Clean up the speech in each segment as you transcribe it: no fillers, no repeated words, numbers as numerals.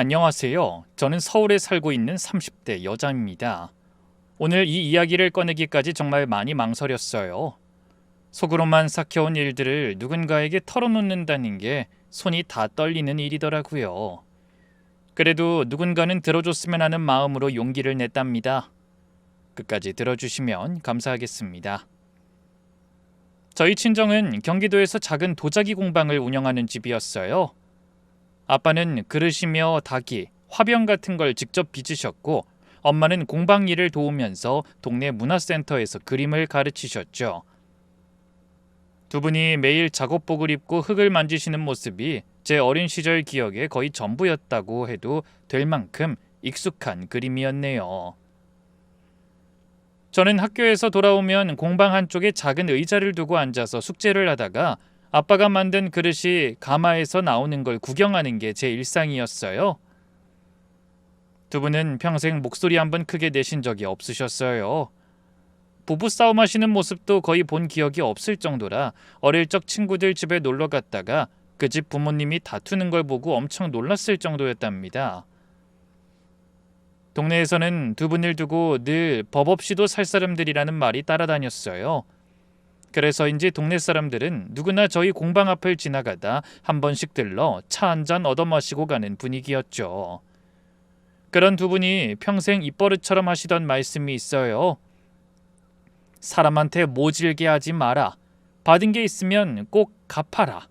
안녕하세요. 저는 서울에 살고 있는 30대 여자입니다. 오늘 이 이야기를 꺼내기까지 정말 많이 망설였어요. 속으로만 삭혀온 일들을 누군가에게 털어놓는다는 게 손이 다 떨리는 일이더라고요. 그래도 누군가는 들어줬으면 하는 마음으로 용기를 냈답니다. 끝까지 들어주시면 감사하겠습니다. 저희 친정은 경기도에서 작은 도자기 공방을 운영하는 집이었어요. 아빠는 그릇이며 닭이, 화병 같은 걸 직접 빚으셨고 엄마는 공방 일을 도우면서 동네 문화센터에서 그림을 가르치셨죠. 두 분이 매일 작업복을 입고 흙을 만지시는 모습이 제 어린 시절 기억의 거의 전부였다고 해도 될 만큼 익숙한 그림이었네요. 저는 학교에서 돌아오면 공방 한쪽에 작은 의자를 두고 앉아서 숙제를 하다가 아빠가 만든 그릇이 가마에서 나오는 걸 구경하는 게 제 일상이었어요. 두 분은 평생 목소리 한번 크게 내신 적이 없으셨어요. 부부싸움 하시는 모습도 거의 본 기억이 없을 정도라 어릴 적 친구들 집에 놀러 갔다가 그 집 부모님이 다투는 걸 보고 엄청 놀랐을 정도였답니다. 동네에서는 두 분을 두고 늘 법 없이도 살 사람들이라는 말이 따라다녔어요. 그래서인지 동네 사람들은 누구나 저희 공방 앞을 지나가다 한 번씩 들러 차 한 잔 얻어 마시고 가는 분위기였죠. 그런 두 분이 평생 입버릇처럼 하시던 말씀이 있어요. 사람한테 모질게 하지 마라. 받은 게 있으면 꼭 갚아라.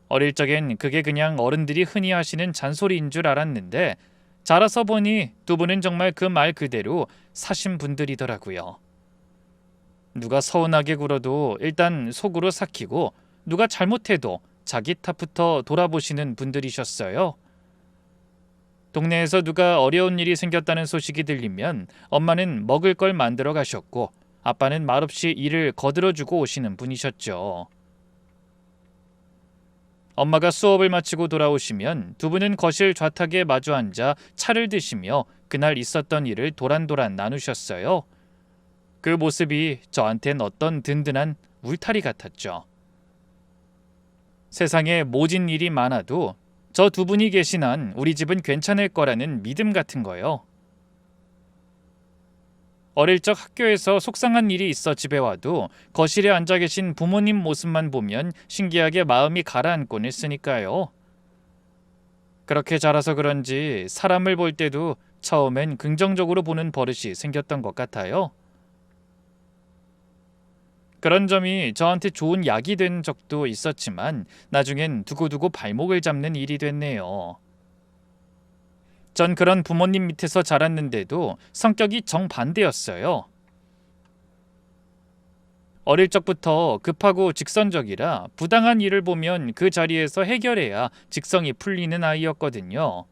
어릴 적엔 그게 그냥 어른들이 흔히 하시는 잔소리인 줄 알았는데 자라서 보니 두 분은 정말 그 말 그대로 사신 분들이더라고요. 누가 서운하게 굴어도 일단 속으로 삭히고 누가 잘못해도 자기 탓부터 돌아보시는 분들이셨어요. 동네에서 누가 어려운 일이 생겼다는 소식이 들리면 엄마는 먹을 걸 만들어 가셨고 아빠는 말없이 일을 거들어주고 오시는 분이셨죠. 엄마가 수업을 마치고 돌아오시면 두 분은 거실 좌탁에 마주 앉아 차를 드시며 그날 있었던 일을 도란도란 나누셨어요. 그 모습이 저한텐 어떤 든든한 울타리 같았죠. 세상에 모진 일이 많아도 저 두 분이 계신 한 우리 집은 괜찮을 거라는 믿음 같은 거요. 어릴 적 학교에서 속상한 일이 있어 집에 와도 거실에 앉아 계신 부모님 모습만 보면 신기하게 마음이 가라앉곤 했으니까요. 그렇게 자라서 그런지 사람을 볼 때도 처음엔 긍정적으로 보는 버릇이 생겼던 것 같아요. 그런 점이 저한테 좋은 약이 된 적도 있었지만 나중엔 두고두고 발목을 잡는 일이 됐네요. 전 그런 부모님 밑에서 자랐는데도 성격이 정반대였어요. 어릴 적부터 급하고 직선적이라 부당한 일을 보면 그 자리에서 해결해야 직성이 풀리는 아이였거든요.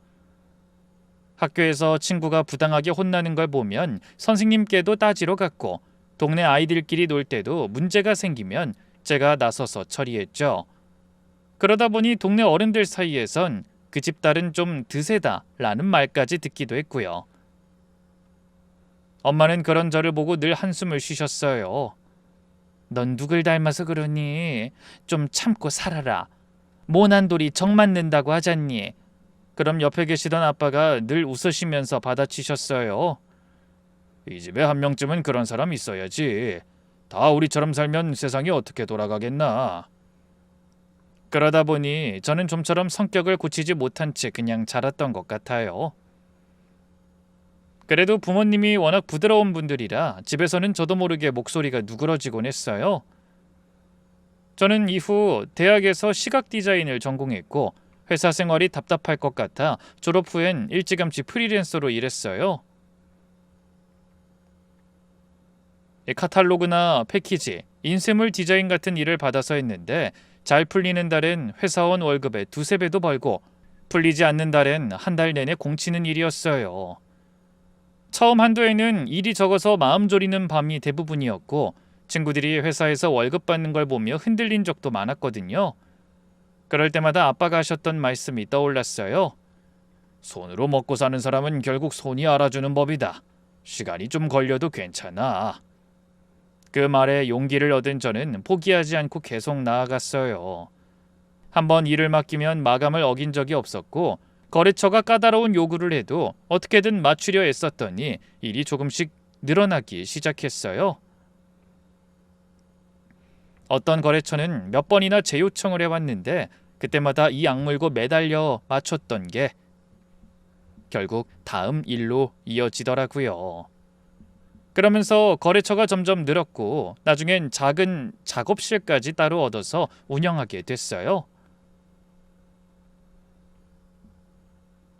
학교에서 친구가 부당하게 혼나는 걸 보면 선생님께도 따지러 갔고 동네 아이들끼리 놀 때도 문제가 생기면 제가 나서서 처리했죠. 그러다 보니 동네 어른들 사이에선 그 집 딸은 좀 드세다 라는 말까지 듣기도 했고요. 엄마는 그런 저를 보고 늘 한숨을 쉬셨어요. 넌 누굴 닮아서 그러니? 좀 참고 살아라. 모난 돌이 정 맞는다고 하잖니. 그럼 옆에 계시던 아빠가 늘 웃으시면서 받아치셨어요. 이 집에 한 명쯤은 그런 사람 있어야지. 다 우리처럼 살면 세상이 어떻게 돌아가겠나. 그러다 보니 저는 좀처럼 성격을 고치지 못한 채 그냥 자랐던 것 같아요. 그래도 부모님이 워낙 부드러운 분들이라 집에서는 저도 모르게 목소리가 누그러지곤 했어요. 저는 이후 대학에서 시각 디자인을 전공했고 회사 생활이 답답할 것 같아 졸업 후엔 일찌감치 프리랜서로 일했어요. 카탈로그나 패키지, 인쇄물 디자인 같은 일을 받아서 했는데 잘 풀리는 달엔 회사원 월급의 두세 배도 벌고 풀리지 않는 달엔 한 달 내내 공치는 일이었어요. 처음 한두 해는 일이 적어서 마음 졸이는 밤이 대부분이었고 친구들이 회사에서 월급 받는 걸 보며 흔들린 적도 많았거든요. 그럴 때마다 아빠가 하셨던 말씀이 떠올랐어요. 손으로 먹고 사는 사람은 결국 손이 알아주는 법이다. 시간이 좀 걸려도 괜찮아. 그 말에 용기를 얻은 저는 포기하지 않고 계속 나아갔어요. 한번 일을 맡기면 마감을 어긴 적이 없었고 거래처가 까다로운 요구를 해도 어떻게든 맞추려 애썼더니 일이 조금씩 늘어나기 시작했어요. 어떤 거래처는 몇 번이나 재요청을 해왔는데 그때마다 이 악물고 매달려 맞췄던 게 결국 다음 일로 이어지더라고요. 그러면서 거래처가 점점 늘었고 나중엔 작은 작업실까지 따로 얻어서 운영하게 됐어요.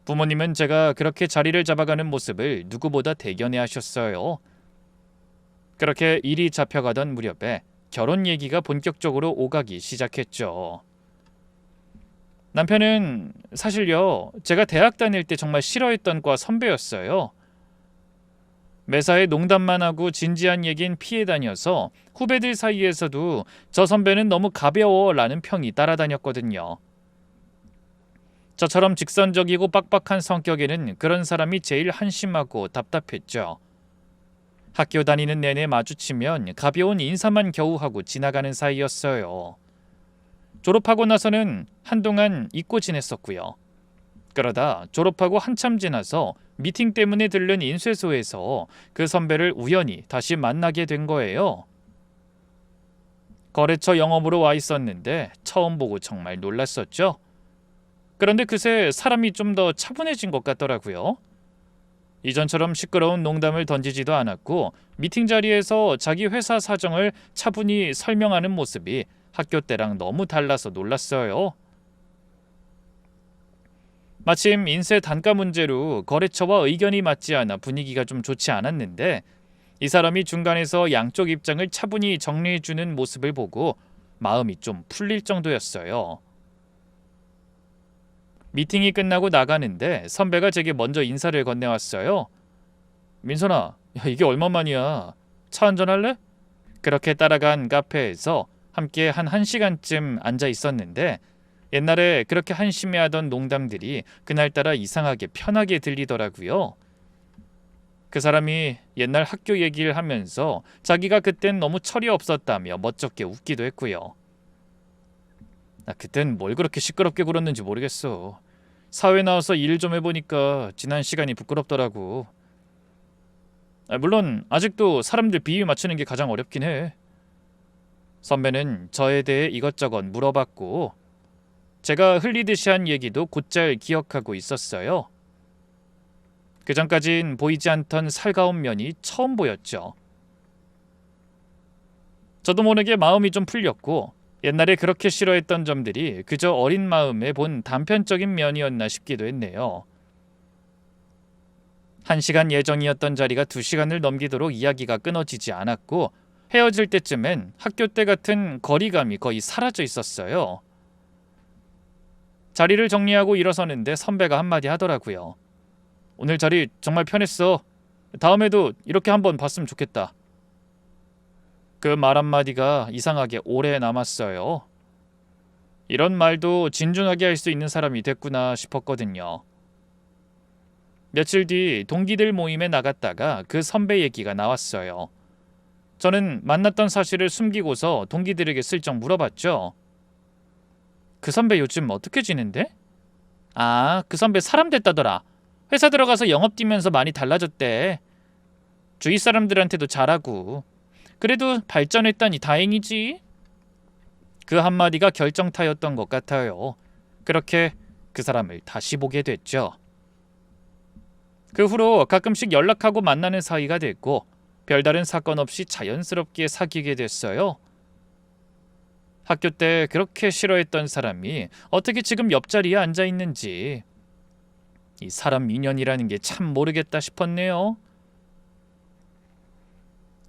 부모님은 제가 그렇게 자리를 잡아가는 모습을 누구보다 대견해 하셨어요. 그렇게 일이 잡혀가던 무렵에 결혼 얘기가 본격적으로 오가기 시작했죠. 남편은 사실요, 제가 대학 다닐 때 정말 싫어했던 과 선배였어요. 매사에 농담만 하고 진지한 얘긴 피해 다녀서 후배들 사이에서도 저 선배는 너무 가벼워 라는 평이 따라다녔거든요. 저처럼 직선적이고 빡빡한 성격에는 그런 사람이 제일 한심하고 답답했죠. 학교 다니는 내내 마주치면 가벼운 인사만 겨우 하고 지나가는 사이였어요. 졸업하고 나서는 한동안 잊고 지냈었고요. 그러다 졸업하고 한참 지나서 미팅 때문에 들른 인쇄소에서 그 선배를 우연히 다시 만나게 된 거예요. 거래처 영업으로 와 있었는데 처음 보고 정말 놀랐었죠. 그런데 그새 사람이 좀 더 차분해진 것 같더라고요. 이전처럼 시끄러운 농담을 던지지도 않았고 미팅 자리에서 자기 회사 사정을 차분히 설명하는 모습이 학교 때랑 너무 달라서 놀랐어요. 마침 인쇄 단가 문제로 거래처와 의견이 맞지 않아 분위기가 좀 좋지 않았는데 이 사람이 중간에서 양쪽 입장을 차분히 정리해주는 모습을 보고 마음이 좀 풀릴 정도였어요. 미팅이 끝나고 나가는데 선배가 제게 먼저 인사를 건네왔어요. 민선아, 야, 이게 얼마만이야? 차 한잔 할래? 그렇게 따라간 카페에서 함께 한 1시간쯤 앉아 있었는데 옛날에 그렇게 한심해하던 농담들이 그날따라 이상하게 편하게 들리더라고요. 그 사람이 옛날 학교 얘기를 하면서 자기가 그땐 너무 철이 없었다며 멋쩍게 웃기도 했고요. 나 그땐 뭘 그렇게 시끄럽게 굴었는지 모르겠어. 사회 나와서 일 좀 해보니까 지난 시간이 부끄럽더라고. 물론 아직도 사람들 비위 맞추는 게 가장 어렵긴 해. 선배는 저에 대해 이것저것 물어봤고 제가 흘리듯이 한 얘기도 곧잘 기억하고 있었어요. 그전까진 보이지 않던 살가운 면이 처음 보였죠. 저도 모르게 마음이 좀 풀렸고 옛날에 그렇게 싫어했던 점들이 그저 어린 마음에 본 단편적인 면이었나 싶기도 했네요. 1시간 예정이었던 자리가 2시간을 넘기도록 이야기가 끊어지지 않았고 헤어질 때쯤엔 학교 때 같은 거리감이 거의 사라져 있었어요. 자리를 정리하고 일어서는데 선배가 한마디 하더라고요. 오늘 자리 정말 편했어. 다음에도 이렇게 한번 봤으면 좋겠다. 그 말 한마디가 이상하게 오래 남았어요. 이런 말도 진중하게 할 수 있는 사람이 됐구나 싶었거든요. 며칠 뒤 동기들 모임에 나갔다가 그 선배 얘기가 나왔어요. 저는 만났던 사실을 숨기고서 동기들에게 슬쩍 물어봤죠. 그 선배 요즘 어떻게 지낸대? 아, 그 선배 사람 됐다더라. 회사 들어가서 영업 뛰면서 많이 달라졌대. 주위 사람들한테도 잘하고. 그래도 발전했다니 다행이지. 그 한마디가 결정타였던 것 같아요. 그렇게 그 사람을 다시 보게 됐죠. 그 후로 가끔씩 연락하고 만나는 사이가 됐고 별다른 사건 없이 자연스럽게 사귀게 됐어요. 학교 때 그렇게 싫어했던 사람이 어떻게 지금 옆자리에 앉아 있는지 이 사람 인연이라는 게 참 모르겠다 싶었네요.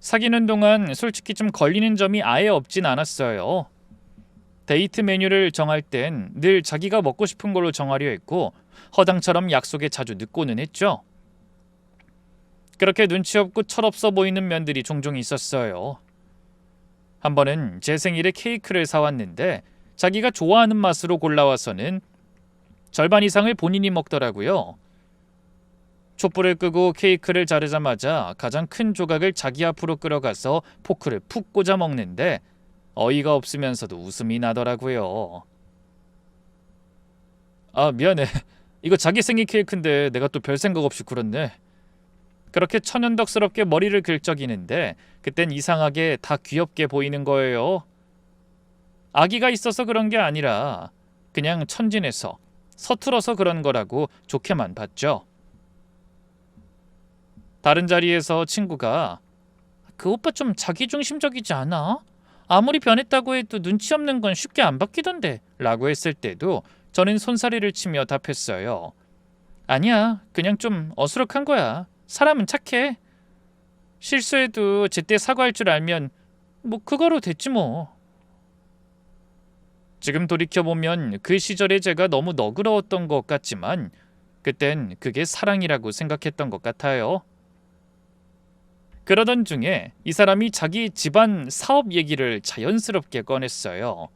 사귀는 동안 솔직히 좀 걸리는 점이 아예 없진 않았어요. 데이트 메뉴를 정할 땐 늘 자기가 먹고 싶은 걸로 정하려 했고 허당처럼 약속에 자주 늦고는 했죠. 그렇게 눈치 없고 철없어 보이는 면들이 종종 있었어요. 한 번은 제 생일에 케이크를 사왔는데 자기가 좋아하는 맛으로 골라와서는 절반 이상을 본인이 먹더라고요. 촛불을 끄고 케이크를 자르자마자 가장 큰 조각을 자기 앞으로 끌어가서 포크를 푹 꽂아 먹는데 어이가 없으면서도 웃음이 나더라고요. 아, 미안해. 이거 자기 생일 케이크인데 내가 또 별 생각 없이 굴었네. 그렇게 천연덕스럽게 머리를 긁적이는데 그땐 이상하게 다 귀엽게 보이는 거예요. 아기가 있어서 그런 게 아니라 그냥 천진해서 서툴어서 그런 거라고 좋게만 봤죠. 다른 자리에서 친구가 그 오빠 좀 자기중심적이지 않아? 아무리 변했다고 해도 눈치 없는 건 쉽게 안 바뀌던데 라고 했을 때도 저는 손사래를 치며 답했어요. 아니야, 그냥 좀 어수룩한 거야. 사람은 착해. 실수해도 제때 사과할 줄 알면 뭐 그거로 됐지 뭐. 지금 돌이켜보면 그 시절에 제가 너무 너그러웠던 것 같지만 그땐 그게 사랑이라고 생각했던 것 같아요. 그러던 중에 이 사람이 자기 집안 사업 얘기를 자연스럽게 꺼냈어요.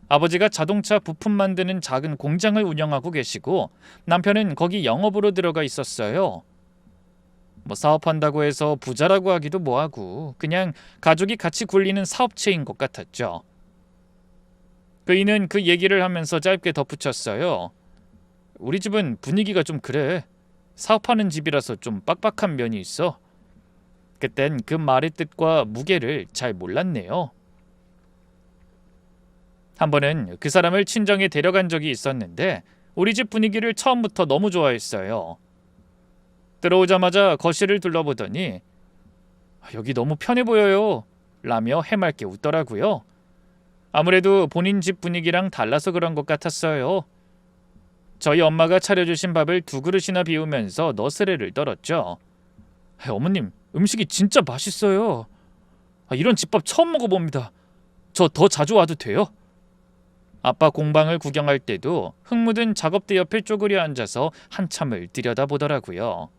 아버지가 자동차 부품 만드는 작은 공장을 운영하고 계시고 남편은 거기 영업으로 들어가 있었어요. 뭐 사업한다고 해서 부자라고 하기도 뭐하고 그냥 가족이 같이 굴리는 사업체인 것 같았죠. 그이는 그 얘기를 하면서 짧게 덧붙였어요. 우리 집은 분위기가 좀 그래. 사업하는 집이라서 좀 빡빡한 면이 있어. 그땐 그 말의 뜻과 무게를 잘 몰랐네요. 한 번은 그 사람을 친정에 데려간 적이 있었는데 우리 집 분위기를 처음부터 너무 좋아했어요. 들어오자마자 거실을 둘러보더니 여기 너무 편해 보여요 라며 해맑게 웃더라고요. 아무래도 본인 집 분위기랑 달라서 그런 것 같았어요. 저희 엄마가 차려주신 밥을 2그릇이나 비우면서 너스레를 떨었죠. 어머님, 음식이 진짜 맛있어요. 이런 집밥 처음 먹어봅니다. 저 더 자주 와도 돼요? 아빠 공방을 구경할 때도 흙 묻은 작업대 옆에 쪼그려 앉아서 한참을 들여다보더라고요.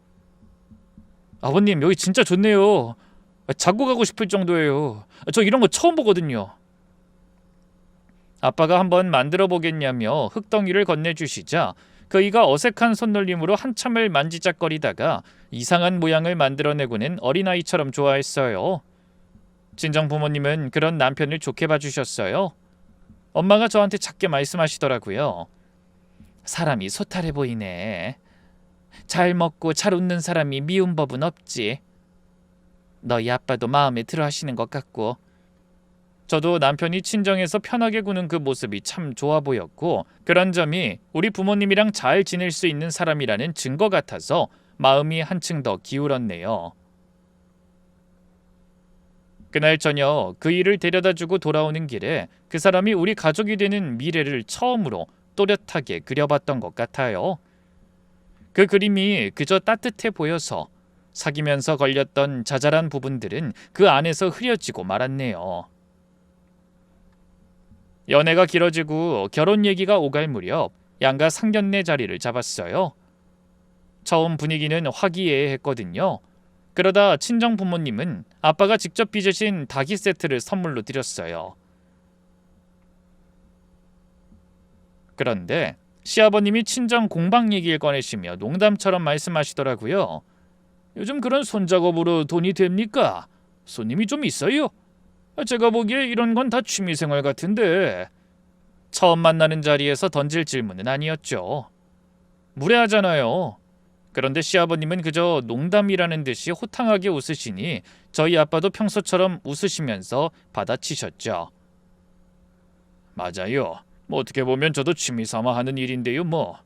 아버님, 여기 진짜 좋네요. 자고 가고 싶을 정도예요. 저 이런 거 처음 보거든요. 아빠가 한번 만들어 보겠냐며 흙덩이를 건네주시자 그이가 어색한 손놀림으로 한참을 만지작거리다가 이상한 모양을 만들어내고는 어린아이처럼 좋아했어요. 친정 부모님은 그런 남편을 좋게 봐주셨어요. 엄마가 저한테 작게 말씀하시더라고요. 사람이 소탈해 보이네. 잘 먹고 잘 웃는 사람이 미운 법은 없지. 너희 아빠도 마음에 들어 하시는 것 같고. 저도 남편이 친정에서 편하게 구는 그 모습이 참 좋아 보였고 그런 점이 우리 부모님이랑 잘 지낼 수 있는 사람이라는 증거 같아서 마음이 한층 더 기울었네요. 그날 저녁 그 일을 데려다주고 돌아오는 길에 그 사람이 우리 가족이 되는 미래를 처음으로 또렷하게 그려봤던 것 같아요. 그 그림이 그저 따뜻해 보여서 사귀면서 걸렸던 자잘한 부분들은 그 안에서 흐려지고 말았네요. 연애가 길어지고 결혼 얘기가 오갈 무렵 양가 상견례 자리를 잡았어요. 처음 분위기는 화기애애했거든요. 그러다 친정 부모님은 아빠가 직접 빚으신 닭이 세트를 선물로 드렸어요. 그런데 시아버님이 친정 공방 얘기를 꺼내시며 농담처럼 말씀하시더라고요. 요즘 그런 손작업으로 돈이 됩니까? 손님이 좀 있어요? 제가 보기에 이런 건 다 취미생활 같은데. 처음 만나는 자리에서 던질 질문은 아니었죠. 무례하잖아요. 그런데 시아버님은 그저 농담이라는 듯이 호탕하게 웃으시니 저희 아빠도 평소처럼 웃으시면서 받아치셨죠. 맞아요. 뭐 어떻게 보면 저도 취미 삼아 하는 일인데요 뭐.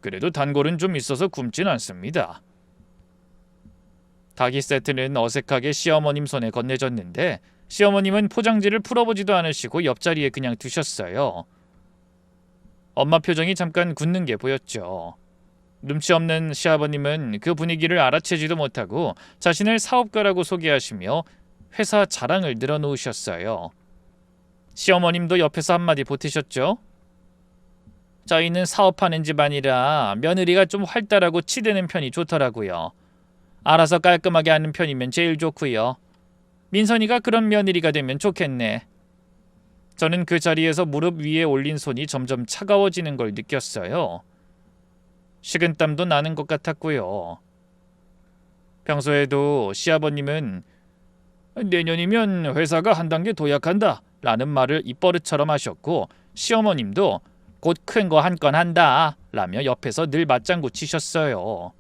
그래도 단골은 좀 있어서 굶진 않습니다. 닭이 세트는 어색하게 시어머님 손에 건네졌는데 시어머님은 포장지를 풀어보지도 않으시고 옆자리에 그냥 두셨어요. 엄마 표정이 잠깐 굳는 게 보였죠. 눈치 없는 시아버님은 그 분위기를 알아채지도 못하고 자신을 사업가라고 소개하시며 회사 자랑을 늘어놓으셨어요. 시어머님도 옆에서 한마디 보태셨죠. 저희는 사업하는 집안이라 며느리가 좀 활달하고 치대는 편이 좋더라고요. 알아서 깔끔하게 하는 편이면 제일 좋고요. 민선이가 그런 며느리가 되면 좋겠네. 저는 그 자리에서 무릎 위에 올린 손이 점점 차가워지는 걸 느꼈어요. 식은땀도 나는 것 같았고요. 평소에도 시아버님은 내년이면 회사가 한 단계 도약한다 라는 말을 입버릇처럼 하셨고 시어머님도 곧 큰 거 한 건 한다 라며 옆에서 늘 맞장구 치셨어요.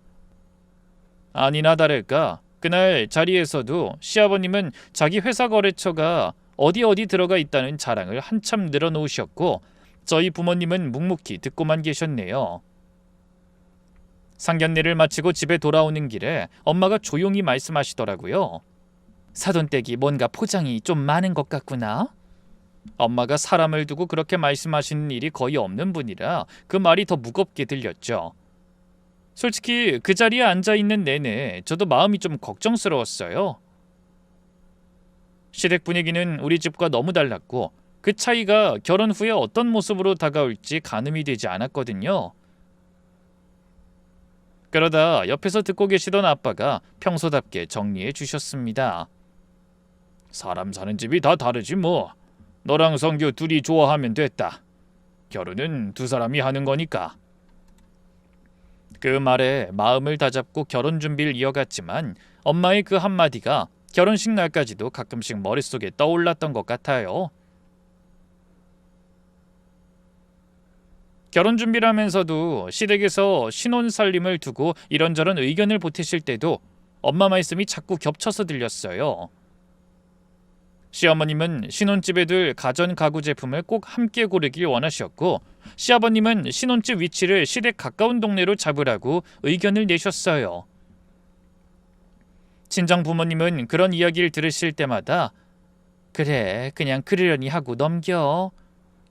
아니나 다를까 그날 자리에서도 시아버님은 자기 회사 거래처가 어디 들어가 있다는 자랑을 한참 늘어놓으셨고 저희 부모님은 묵묵히 듣고만 계셨네요. 상견례를 마치고 집에 돌아오는 길에 엄마가 조용히 말씀하시더라고요. 사돈댁이 뭔가 포장이 좀 많은 것 같구나. 엄마가 사람을 두고 그렇게 말씀하시는 일이 거의 없는 분이라 그 말이 더 무겁게 들렸죠. 솔직히 그 자리에 앉아있는 내내 저도 마음이 좀 걱정스러웠어요. 시댁 분위기는 우리 집과 너무 달랐고 그 차이가 결혼 후에 어떤 모습으로 다가올지 가늠이 되지 않았거든요. 그러다 옆에서 듣고 계시던 아빠가 평소답게 정리해 주셨습니다. 사람 사는 집이 다 다르지 뭐. 너랑 성규 둘이 좋아하면 됐다. 결혼은 두 사람이 하는 거니까. 그 말에 마음을 다잡고 결혼 준비를 이어갔지만 엄마의 그 한마디가 결혼식 날까지도 가끔씩 머릿속에 떠올랐던 것 같아요. 결혼 준비를 하면서도 시댁에서 신혼살림을 두고 이런저런 의견을 보태실 때도 엄마 말씀이 자꾸 겹쳐서 들렸어요. 시어머님은 신혼집에 둘 가전 가구 제품을 꼭 함께 고르길 원하셨고 시아버님은 신혼집 위치를 시댁 가까운 동네로 잡으라고 의견을 내셨어요. 친정 부모님은 그런 이야기를 들으실 때마다 그래 그냥 그러려니 하고 넘겨.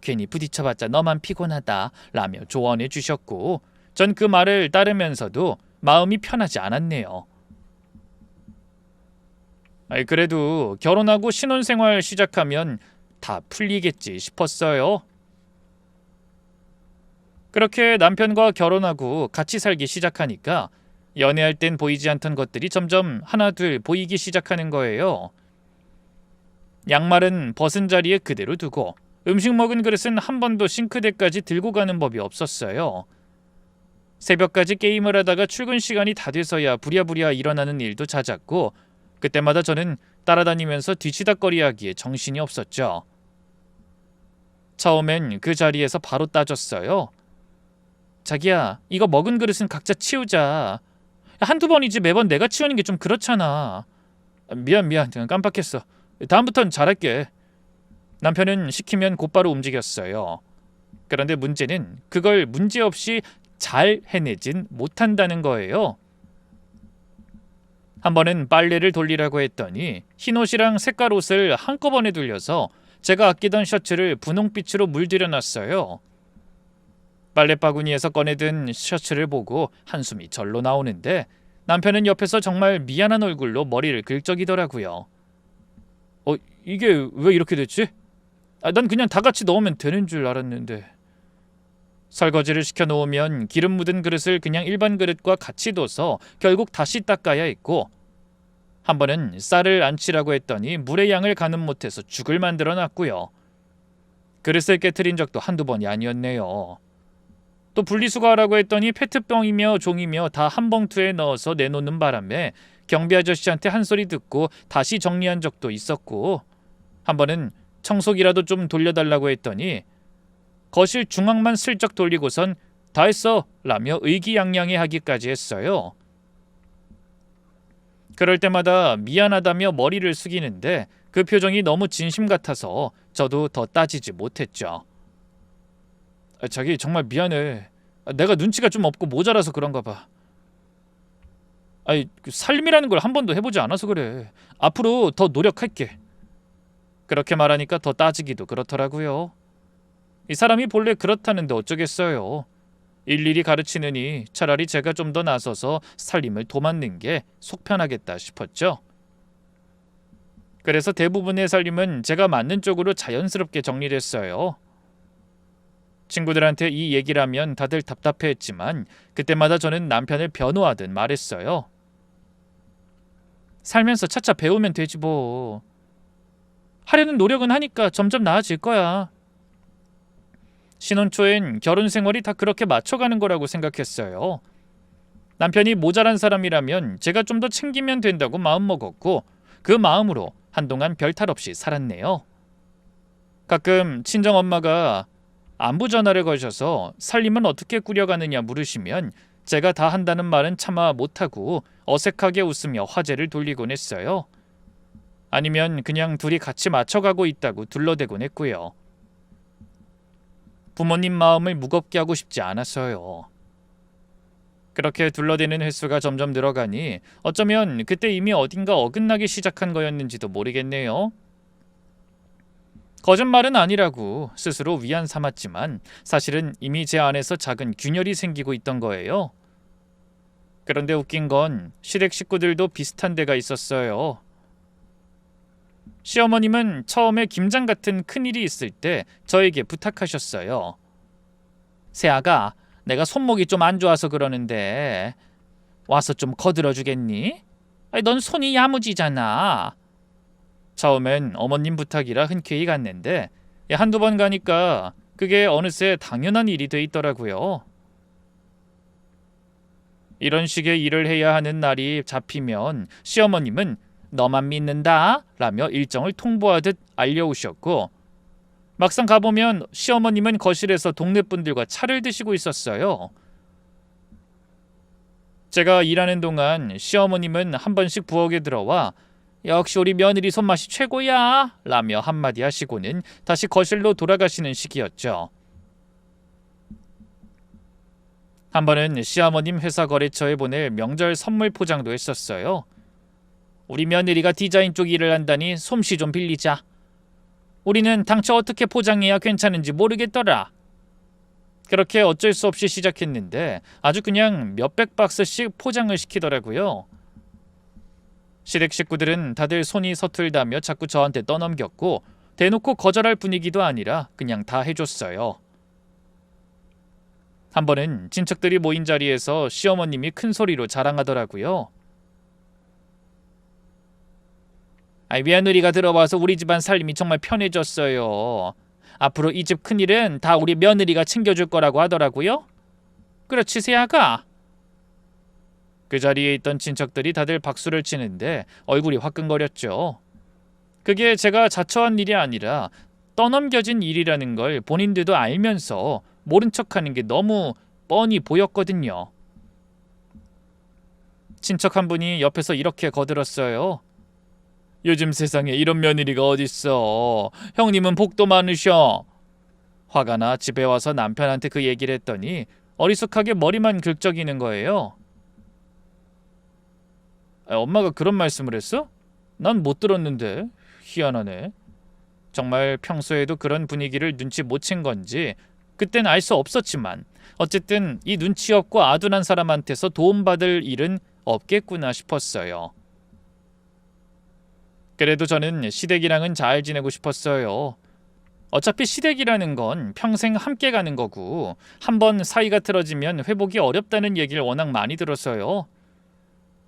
괜히 부딪혀봤자 너만 피곤하다 라며 조언해 주셨고 전 그 말을 따르면서도 마음이 편하지 않았네요. 그래도 결혼하고 신혼생활 시작하면 다 풀리겠지 싶었어요. 그렇게 남편과 결혼하고 같이 살기 시작하니까 연애할 땐 보이지 않던 것들이 점점 하나둘 보이기 시작하는 거예요. 양말은 벗은 자리에 그대로 두고 음식 먹은 그릇은 한 번도 싱크대까지 들고 가는 법이 없었어요. 새벽까지 게임을 하다가 출근 시간이 다 돼서야 부랴부랴 일어나는 일도 잦았고 그때마다 저는 따라다니면서 뒤치다꺼리하기에 정신이 없었죠. 처음엔 그 자리에서 바로 따졌어요. 자기야, 이거 먹은 그릇은 각자 치우자. 한두 번이지 매번 내가 치우는 게 좀 그렇잖아. 미안 깜빡했어. 다음부턴 잘할게. 남편은 시키면 곧바로 움직였어요. 그런데 문제는 그걸 문제없이 잘 해내진 못한다는 거예요. 한 번은 빨래를 돌리라고 했더니 흰옷이랑 색깔 옷을 한꺼번에 돌려서 제가 아끼던 셔츠를 분홍빛으로 물들여놨어요. 빨래바구니에서 꺼내든 셔츠를 보고 한숨이 절로 나오는데 남편은 옆에서 정말 미안한 얼굴로 머리를 긁적이더라고요. 이게 왜 이렇게 됐지? 난 그냥 다 같이 넣으면 되는 줄 알았는데. 설거지를 시켜놓으면 기름 묻은 그릇을 그냥 일반 그릇과 같이 둬서 결국 다시 닦아야 했고 한 번은 쌀을 안 치라고 했더니 물의 양을 가늠 못해서 죽을 만들어놨고요. 그릇을 깨트린 적도 한두 번이 아니었네요. 또 분리수거하라고 했더니 페트병이며 종이며 다 한 봉투에 넣어서 내놓는 바람에 경비 아저씨한테 한 소리 듣고 다시 정리한 적도 있었고 한 번은 청소기라도 좀 돌려달라고 했더니 거실 중앙만 슬쩍 돌리고선 다 했어 라며 의기양양해 하기까지 했어요. 그럴 때마다 미안하다며 머리를 숙이는데 그 표정이 너무 진심 같아서 저도 더 따지지 못했죠. 자기 정말 미안해. 내가 눈치가 좀 없고 모자라서 그런가 봐. 살림이라는 걸 한 번도 해보지 않아서 그래. 앞으로 더 노력할게. 그렇게 말하니까 더 따지기도 그렇더라고요. 이 사람이 본래 그렇다는데 어쩌겠어요. 일일이 가르치느니 차라리 제가 좀 더 나서서 살림을 도맡는 게 속 편하겠다 싶었죠. 그래서 대부분의 살림은 제가 맞는 쪽으로 자연스럽게 정리를 했어요. 친구들한테 이 얘기를 하면 다들 답답해했지만 그때마다 저는 남편을 변호하듯 말했어요. 살면서 차차 배우면 되지 뭐. 하려는 노력은 하니까 점점 나아질 거야. 신혼 초엔 결혼 생활이 다 그렇게 맞춰가는 거라고 생각했어요. 남편이 모자란 사람이라면 제가 좀 더 챙기면 된다고 마음먹었고 그 마음으로 한동안 별탈 없이 살았네요. 가끔 친정엄마가 안부 전화를 거셔서 살림은 어떻게 꾸려가느냐 물으시면 제가 다 한다는 말은 차마 못하고 어색하게 웃으며 화제를 돌리곤 했어요. 아니면 그냥 둘이 같이 맞춰가고 있다고 둘러대곤 했고요. 부모님 마음을 무겁게 하고 싶지 않았어요. 그렇게 둘러대는 횟수가 점점 늘어가니 어쩌면 그때 이미 어딘가 어긋나기 시작한 거였는지도 모르겠네요. 거짓말은 아니라고 스스로 위안 삼았지만 사실은 이미 제 안에서 작은 균열이 생기고 있던 거예요. 그런데 웃긴 건 시댁 식구들도 비슷한 데가 있었어요. 시어머님은 처음에 김장 같은 큰일이 있을 때 저에게 부탁하셨어요. 새아가, 내가 손목이 좀 안 좋아서 그러는데 와서 좀 거들어 주겠니? 넌 손이 야무지잖아. 처음엔 어머님 부탁이라 흔쾌히 갔는데 한두 번 가니까 그게 어느새 당연한 일이 돼 있더라고요. 이런 식의 일을 해야 하는 날이 잡히면 시어머님은 너만 믿는다 라며 일정을 통보하듯 알려오셨고, 막상 가보면 시어머님은 거실에서 동네 분들과 차를 드시고 있었어요. 제가 일하는 동안 시어머님은 한 번씩 부엌에 들어와 역시 우리 며느리 손맛이 최고야 라며 한마디 하시고는 다시 거실로 돌아가시는 시기였죠. 한 번은 시어머님 회사 거래처에 보낼 명절 선물 포장도 했었어요. 우리 며느리가 디자인 쪽 일을 한다니 솜씨 좀 빌리자. 우리는 당초 어떻게 포장해야 괜찮은지 모르겠더라. 그렇게 어쩔 수 없이 시작했는데 아주 그냥 몇백 박스씩 포장을 시키더라고요. 시댁 식구들은 다들 손이 서툴다며 자꾸 저한테 떠넘겼고 대놓고 거절할 분위기도 아니라 그냥 다 해줬어요. 한 번은 친척들이 모인 자리에서 시어머님이 큰 소리로 자랑하더라고요. 며느리가 들어와서 우리 집안 살림이 정말 편해졌어요. 앞으로 이 집 큰일은 다 우리 며느리가 챙겨줄 거라고 하더라고요. 그렇지 새아가? 그 자리에 있던 친척들이 다들 박수를 치는데 얼굴이 화끈거렸죠. 그게 제가 자처한 일이 아니라 떠넘겨진 일이라는 걸 본인들도 알면서 모른 척하는 게 너무 뻔히 보였거든요. 친척 한 분이 옆에서 이렇게 거들었어요. 요즘 세상에 이런 며느리가 어딨어. 형님은 복도 많으셔. 화가 나 집에 와서 남편한테 그 얘기를 했더니 어리숙하게 머리만 긁적이는 거예요. 엄마가 그런 말씀을 했어? 난 못 들었는데. 희한하네. 정말 평소에도 그런 분위기를 눈치 못 챈 건지 그땐 알 수 없었지만 어쨌든 이 눈치 없고 아둔한 사람한테서 도움받을 일은 없겠구나 싶었어요. 그래도 저는 시댁이랑은 잘 지내고 싶었어요. 어차피 시댁이라는 건 평생 함께 가는 거고 한번 사이가 틀어지면 회복이 어렵다는 얘기를 워낙 많이 들었어요.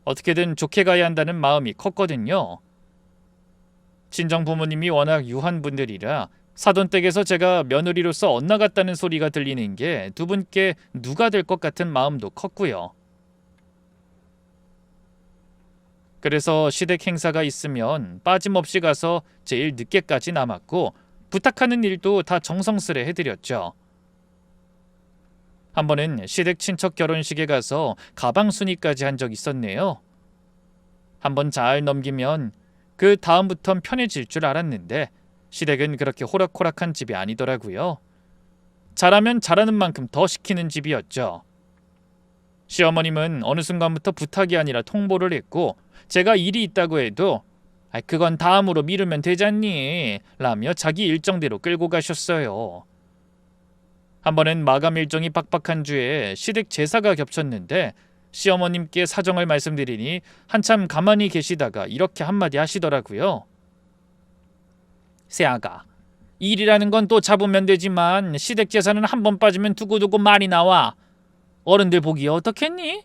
어떻게든 좋게 가야 한다는 마음이 컸거든요. 친정 부모님이 워낙 유한 분들이라 사돈댁에서 제가 며느리로서 엇나갔다는 소리가 들리는 게 두 분께 누가 될 것 같은 마음도 컸고요. 그래서 시댁 행사가 있으면 빠짐없이 가서 제일 늦게까지 남았고 부탁하는 일도 다 정성스레 해드렸죠. 한 번은 시댁 친척 결혼식에 가서 가방 순위까지 한 적 있었네요. 한번 잘 넘기면 그 다음부턴 편해질 줄 알았는데 시댁은 그렇게 호락호락한 집이 아니더라고요. 잘하면 잘하는 만큼 더 시키는 집이었죠. 시어머님은 어느 순간부터 부탁이 아니라 통보를 했고 제가 일이 있다고 해도 그건 다음으로 미루면 되잖니 라며 자기 일정대로 끌고 가셨어요. 한 번은 마감 일정이 빡빡한 주에 시댁 제사가 겹쳤는데 시어머님께 사정을 말씀드리니 한참 가만히 계시다가 이렇게 한마디 하시더라고요. 새아가, 일이라는 건 또 잡으면 되지만 시댁 제사는 한 번 빠지면 두고두고 말이 나와. 어른들 보기에 어떻겠니?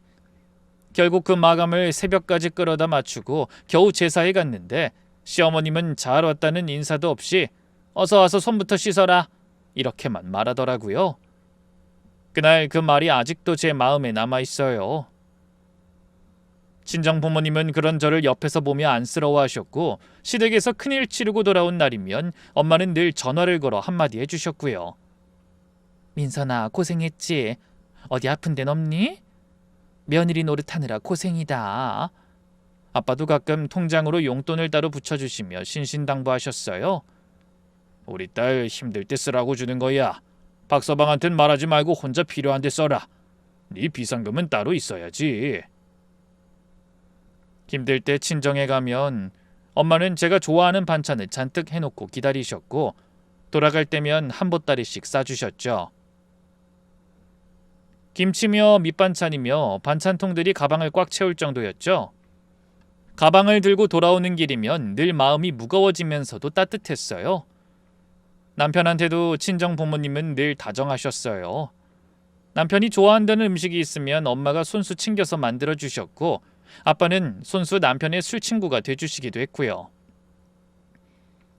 결국 그 마감을 새벽까지 끌어다 맞추고 겨우 제사에 갔는데 시어머님은 잘 왔다는 인사도 없이 어서 와서 손부터 씻어라 이렇게만 말하더라고요. 그날 그 말이 아직도 제 마음에 남아있어요. 친정 부모님은 그런 저를 옆에서 보며 안쓰러워하셨고 시댁에서 큰일 치르고 돌아온 날이면 엄마는 늘 전화를 걸어 한마디 해주셨고요. 민선아, 고생했지? 어디 아픈 데는 없니? 며느리 노릇하느라 고생이다. 아빠도 가끔 통장으로 용돈을 따로 붙여주시며 신신당부하셨어요. 우리 딸 힘들 때 쓰라고 주는 거야. 박서방한텐 말하지 말고 혼자 필요한 데 써라. 네 비상금은 따로 있어야지. 힘들 때 친정에 가면 엄마는 제가 좋아하는 반찬을 잔뜩 해놓고 기다리셨고 돌아갈 때면 한 보따리씩 싸주셨죠. 김치며 밑반찬이며 반찬통들이 가방을 꽉 채울 정도였죠. 가방을 들고 돌아오는 길이면 늘 마음이 무거워지면서도 따뜻했어요. 남편한테도 친정 부모님은 늘 다정하셨어요. 남편이 좋아한다는 음식이 있으면 엄마가 손수 챙겨서 만들어주셨고 아빠는 손수 남편의 술 친구가 돼주시기도 했고요.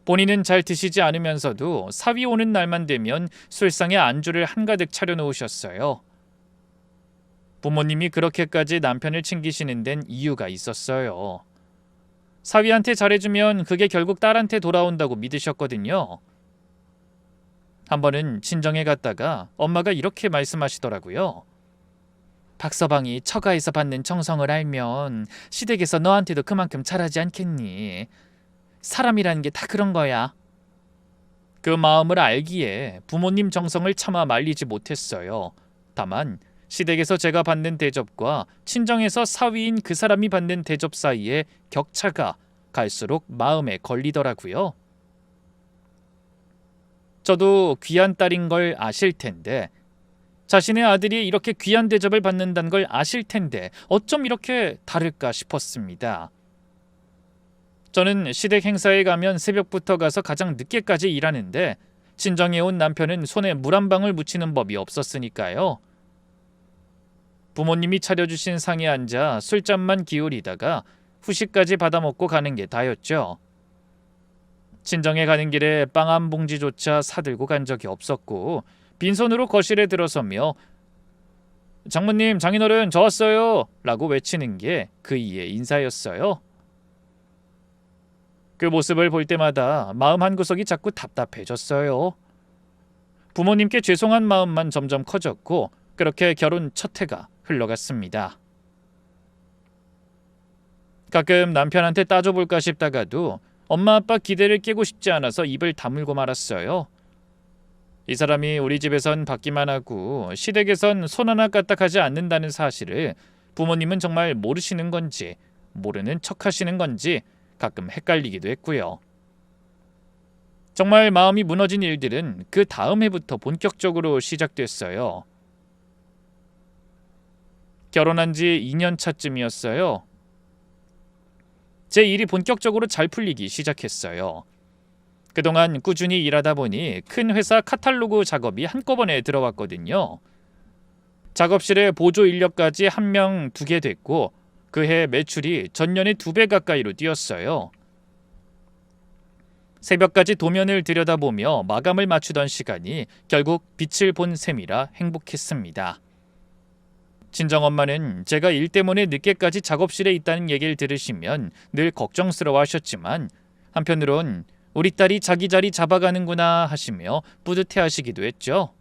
본인은 잘 드시지 않으면서도 사위 오는 날만 되면 술상에 안주를 한가득 차려놓으셨어요. 부모님이 그렇게까지 남편을 챙기시는 데는 이유가 있었어요. 사위한테 잘해주면 그게 결국 딸한테 돌아온다고 믿으셨거든요. 한 번은 친정에 갔다가 엄마가 이렇게 말씀하시더라고요. 박서방이 처가에서 받는 정성을 알면 시댁에서 너한테도 그만큼 잘하지 않겠니? 사람이라는 게 다 그런 거야. 그 마음을 알기에 부모님 정성을 차마 말리지 못했어요. 다만 시댁에서 제가 받는 대접과 친정에서 사위인 그 사람이 받는 대접 사이에 격차가 갈수록 마음에 걸리더라고요. 저도 귀한 딸인 걸 아실 텐데 자신의 아들이 이렇게 귀한 대접을 받는다는 걸 아실 텐데 어쩜 이렇게 다를까 싶었습니다. 저는 시댁 행사에 가면 새벽부터 가서 가장 늦게까지 일하는데 친정에 온 남편은 손에 물 한 방울 묻히는 법이 없었으니까요. 부모님이 차려주신 상에 앉아 술잔만 기울이다가 후식까지 받아먹고 가는 게 다였죠. 친정에 가는 길에 빵 한 봉지조차 사들고 간 적이 없었고 빈손으로 거실에 들어서며 장모님, 장인어른 저 왔어요 라고 외치는 게 그이의 인사였어요. 그 모습을 볼 때마다 마음 한구석이 자꾸 답답해졌어요. 부모님께 죄송한 마음만 점점 커졌고 그렇게 결혼 첫 해가 흘러갔습니다. 가끔 남편한테 따져볼까 싶다가도 엄마 아빠 기대를 깨고 싶지 않아서 입을 다물고 말았어요. 이 사람이 우리 집에선 받기만 하고 시댁에선 손 하나 까딱하지 않는다는 사실을 부모님은 정말 모르시는 건지 모르는 척하시는 건지 가끔 헷갈리기도 했고요. 정말 마음이 무너진 일들은 그 다음 해부터 본격적으로 시작됐어요. 결혼한 지 2년 차쯤이었어요. 제 일이 본격적으로 잘 풀리기 시작했어요. 그동안 꾸준히 일하다 보니 큰 회사 카탈로그 작업이 한꺼번에 들어왔거든요. 작업실에 보조 인력까지 1명 2개 됐고 그해 매출이 전년의 2배 가까이로 뛰었어요. 새벽까지 도면을 들여다보며 마감을 맞추던 시간이 결국 빛을 본 셈이라 행복했습니다. 친정엄마는 제가 일 때문에 늦게까지 작업실에 있다는 얘기를 들으시면 늘 걱정스러워 하셨지만 한편으론 우리 딸이 자기 자리 잡아가는구나 하시며 뿌듯해 하시기도 했죠.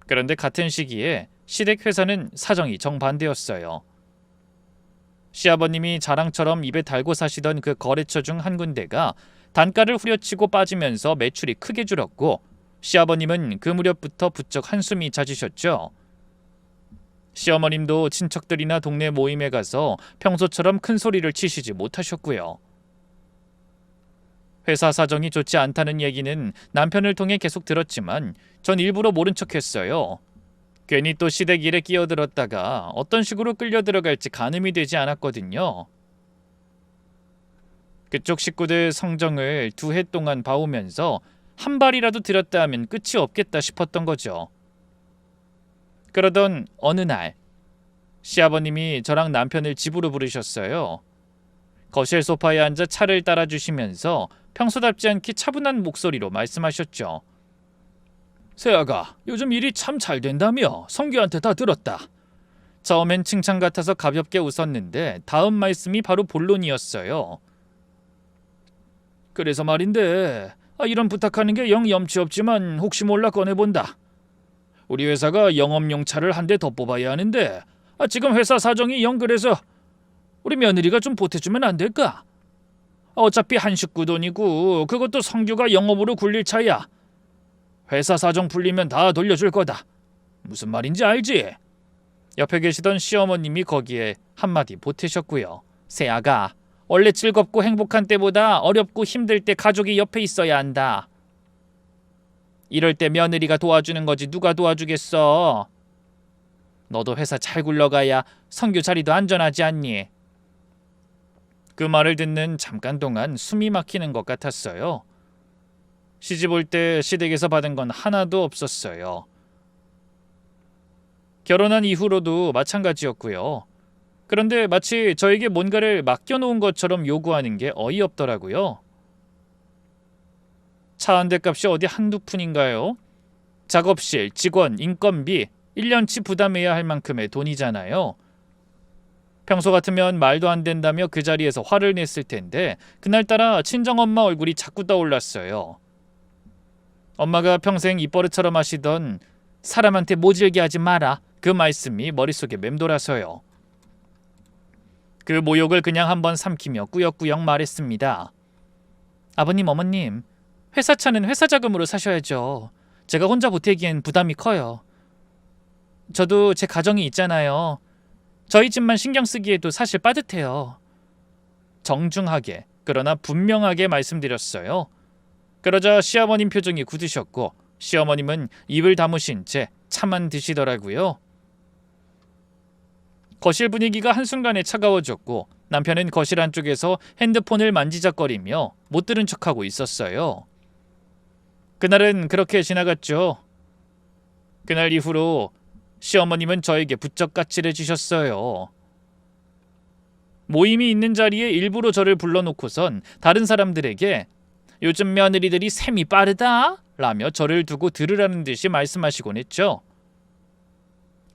그런데 같은 시기에 시댁 회사는 사정이 정반대였어요. 시아버님이 자랑처럼 입에 달고 사시던 그 거래처 중 한 군데가 단가를 후려치고 빠지면서 매출이 크게 줄었고 시아버님은 그 무렵부터 부쩍 한숨이 잦으셨죠. 시어머님도 친척들이나 동네 모임에 가서 평소처럼 큰 소리를 치시지 못하셨고요. 회사 사정이 좋지 않다는 얘기는 남편을 통해 계속 들었지만 전 일부러 모른 척했어요. 괜히 또 시댁 일에 끼어들었다가 어떤 식으로 끌려 들어갈지 가늠이 되지 않았거든요. 그쪽 식구들 성정을 2해 동안 봐오면서 한 발이라도 들였다 하면 끝이 없겠다 싶었던 거죠. 그러던 어느 날 시아버님이 저랑 남편을 집으로 부르셨어요. 거실 소파에 앉아 차를 따라주시면서 평소답지 않게 차분한 목소리로 말씀하셨죠. 세아가 요즘 일이 참 잘 된다며 성규한테 다 들었다. 처음엔 칭찬 같아서 가볍게 웃었는데 다음 말씀이 바로 본론이었어요. 그래서 말인데 이런 부탁하는 게 영 염치 없지만 혹시 몰라 꺼내본다. 우리 회사가 영업용 차를 한 대 더 뽑아야 하는데 지금 회사 사정이 영 그래서 우리 며느리가 좀 보태주면 안 될까? 어차피 한 식구 돈이고 그것도 성규가 영업으로 굴릴 차야. 회사 사정 풀리면 다 돌려줄 거다. 무슨 말인지 알지? 옆에 계시던 시어머님이 거기에 한마디 보태셨고요. 새아가, 원래 즐겁고 행복한 때보다 어렵고 힘들 때 가족이 옆에 있어야 한다. 이럴 때 며느리가 도와주는 거지 누가 도와주겠어. 너도 회사 잘 굴러가야 성규 자리도 안전하지 않니? 그 말을 듣는 잠깐 동안 숨이 막히는 것 같았어요. 시집 올 때 시댁에서 받은 건 하나도 없었어요. 결혼한 이후로도 마찬가지였고요. 그런데 마치 저에게 뭔가를 맡겨놓은 것처럼 요구하는 게 어이없더라고요. 차 한 대 값이 어디 한두 푼인가요? 작업실, 직원, 인건비 1년치 부담해야 할 만큼의 돈이잖아요. 평소 같으면 말도 안 된다며 그 자리에서 화를 냈을 텐데 그날따라 친정엄마 얼굴이 자꾸 떠올랐어요. 엄마가 평생 입버릇처럼 하시던 사람한테 모질게 하지 마라 그 말씀이 머릿속에 맴돌아서요. 그 모욕을 그냥 한번 삼키며 꾸역꾸역 말했습니다. 아버님, 어머님, 회사 차는 회사 자금으로 사셔야죠. 제가 혼자 보태기엔 부담이 커요. 저도 제 가정이 있잖아요. 저희 집만 신경 쓰기에도 사실 빠듯해요. 정중하게 그러나 분명하게 말씀드렸어요. 그러자 시어머님 표정이 굳으셨고 시어머님은 입을 다무신 채 차만 드시더라고요. 거실 분위기가 한순간에 차가워졌고 남편은 거실 안쪽에서 핸드폰을 만지작거리며 못 들은 척하고 있었어요. 그날은 그렇게 지나갔죠. 그날 이후로 시어머님은 저에게 부쩍 까칠해 지셨어요. 모임이 있는 자리에 일부러 저를 불러놓고선 다른 사람들에게 요즘 며느리들이 셈이 빠르다 라며 저를 두고 들으라는 듯이 말씀하시곤 했죠.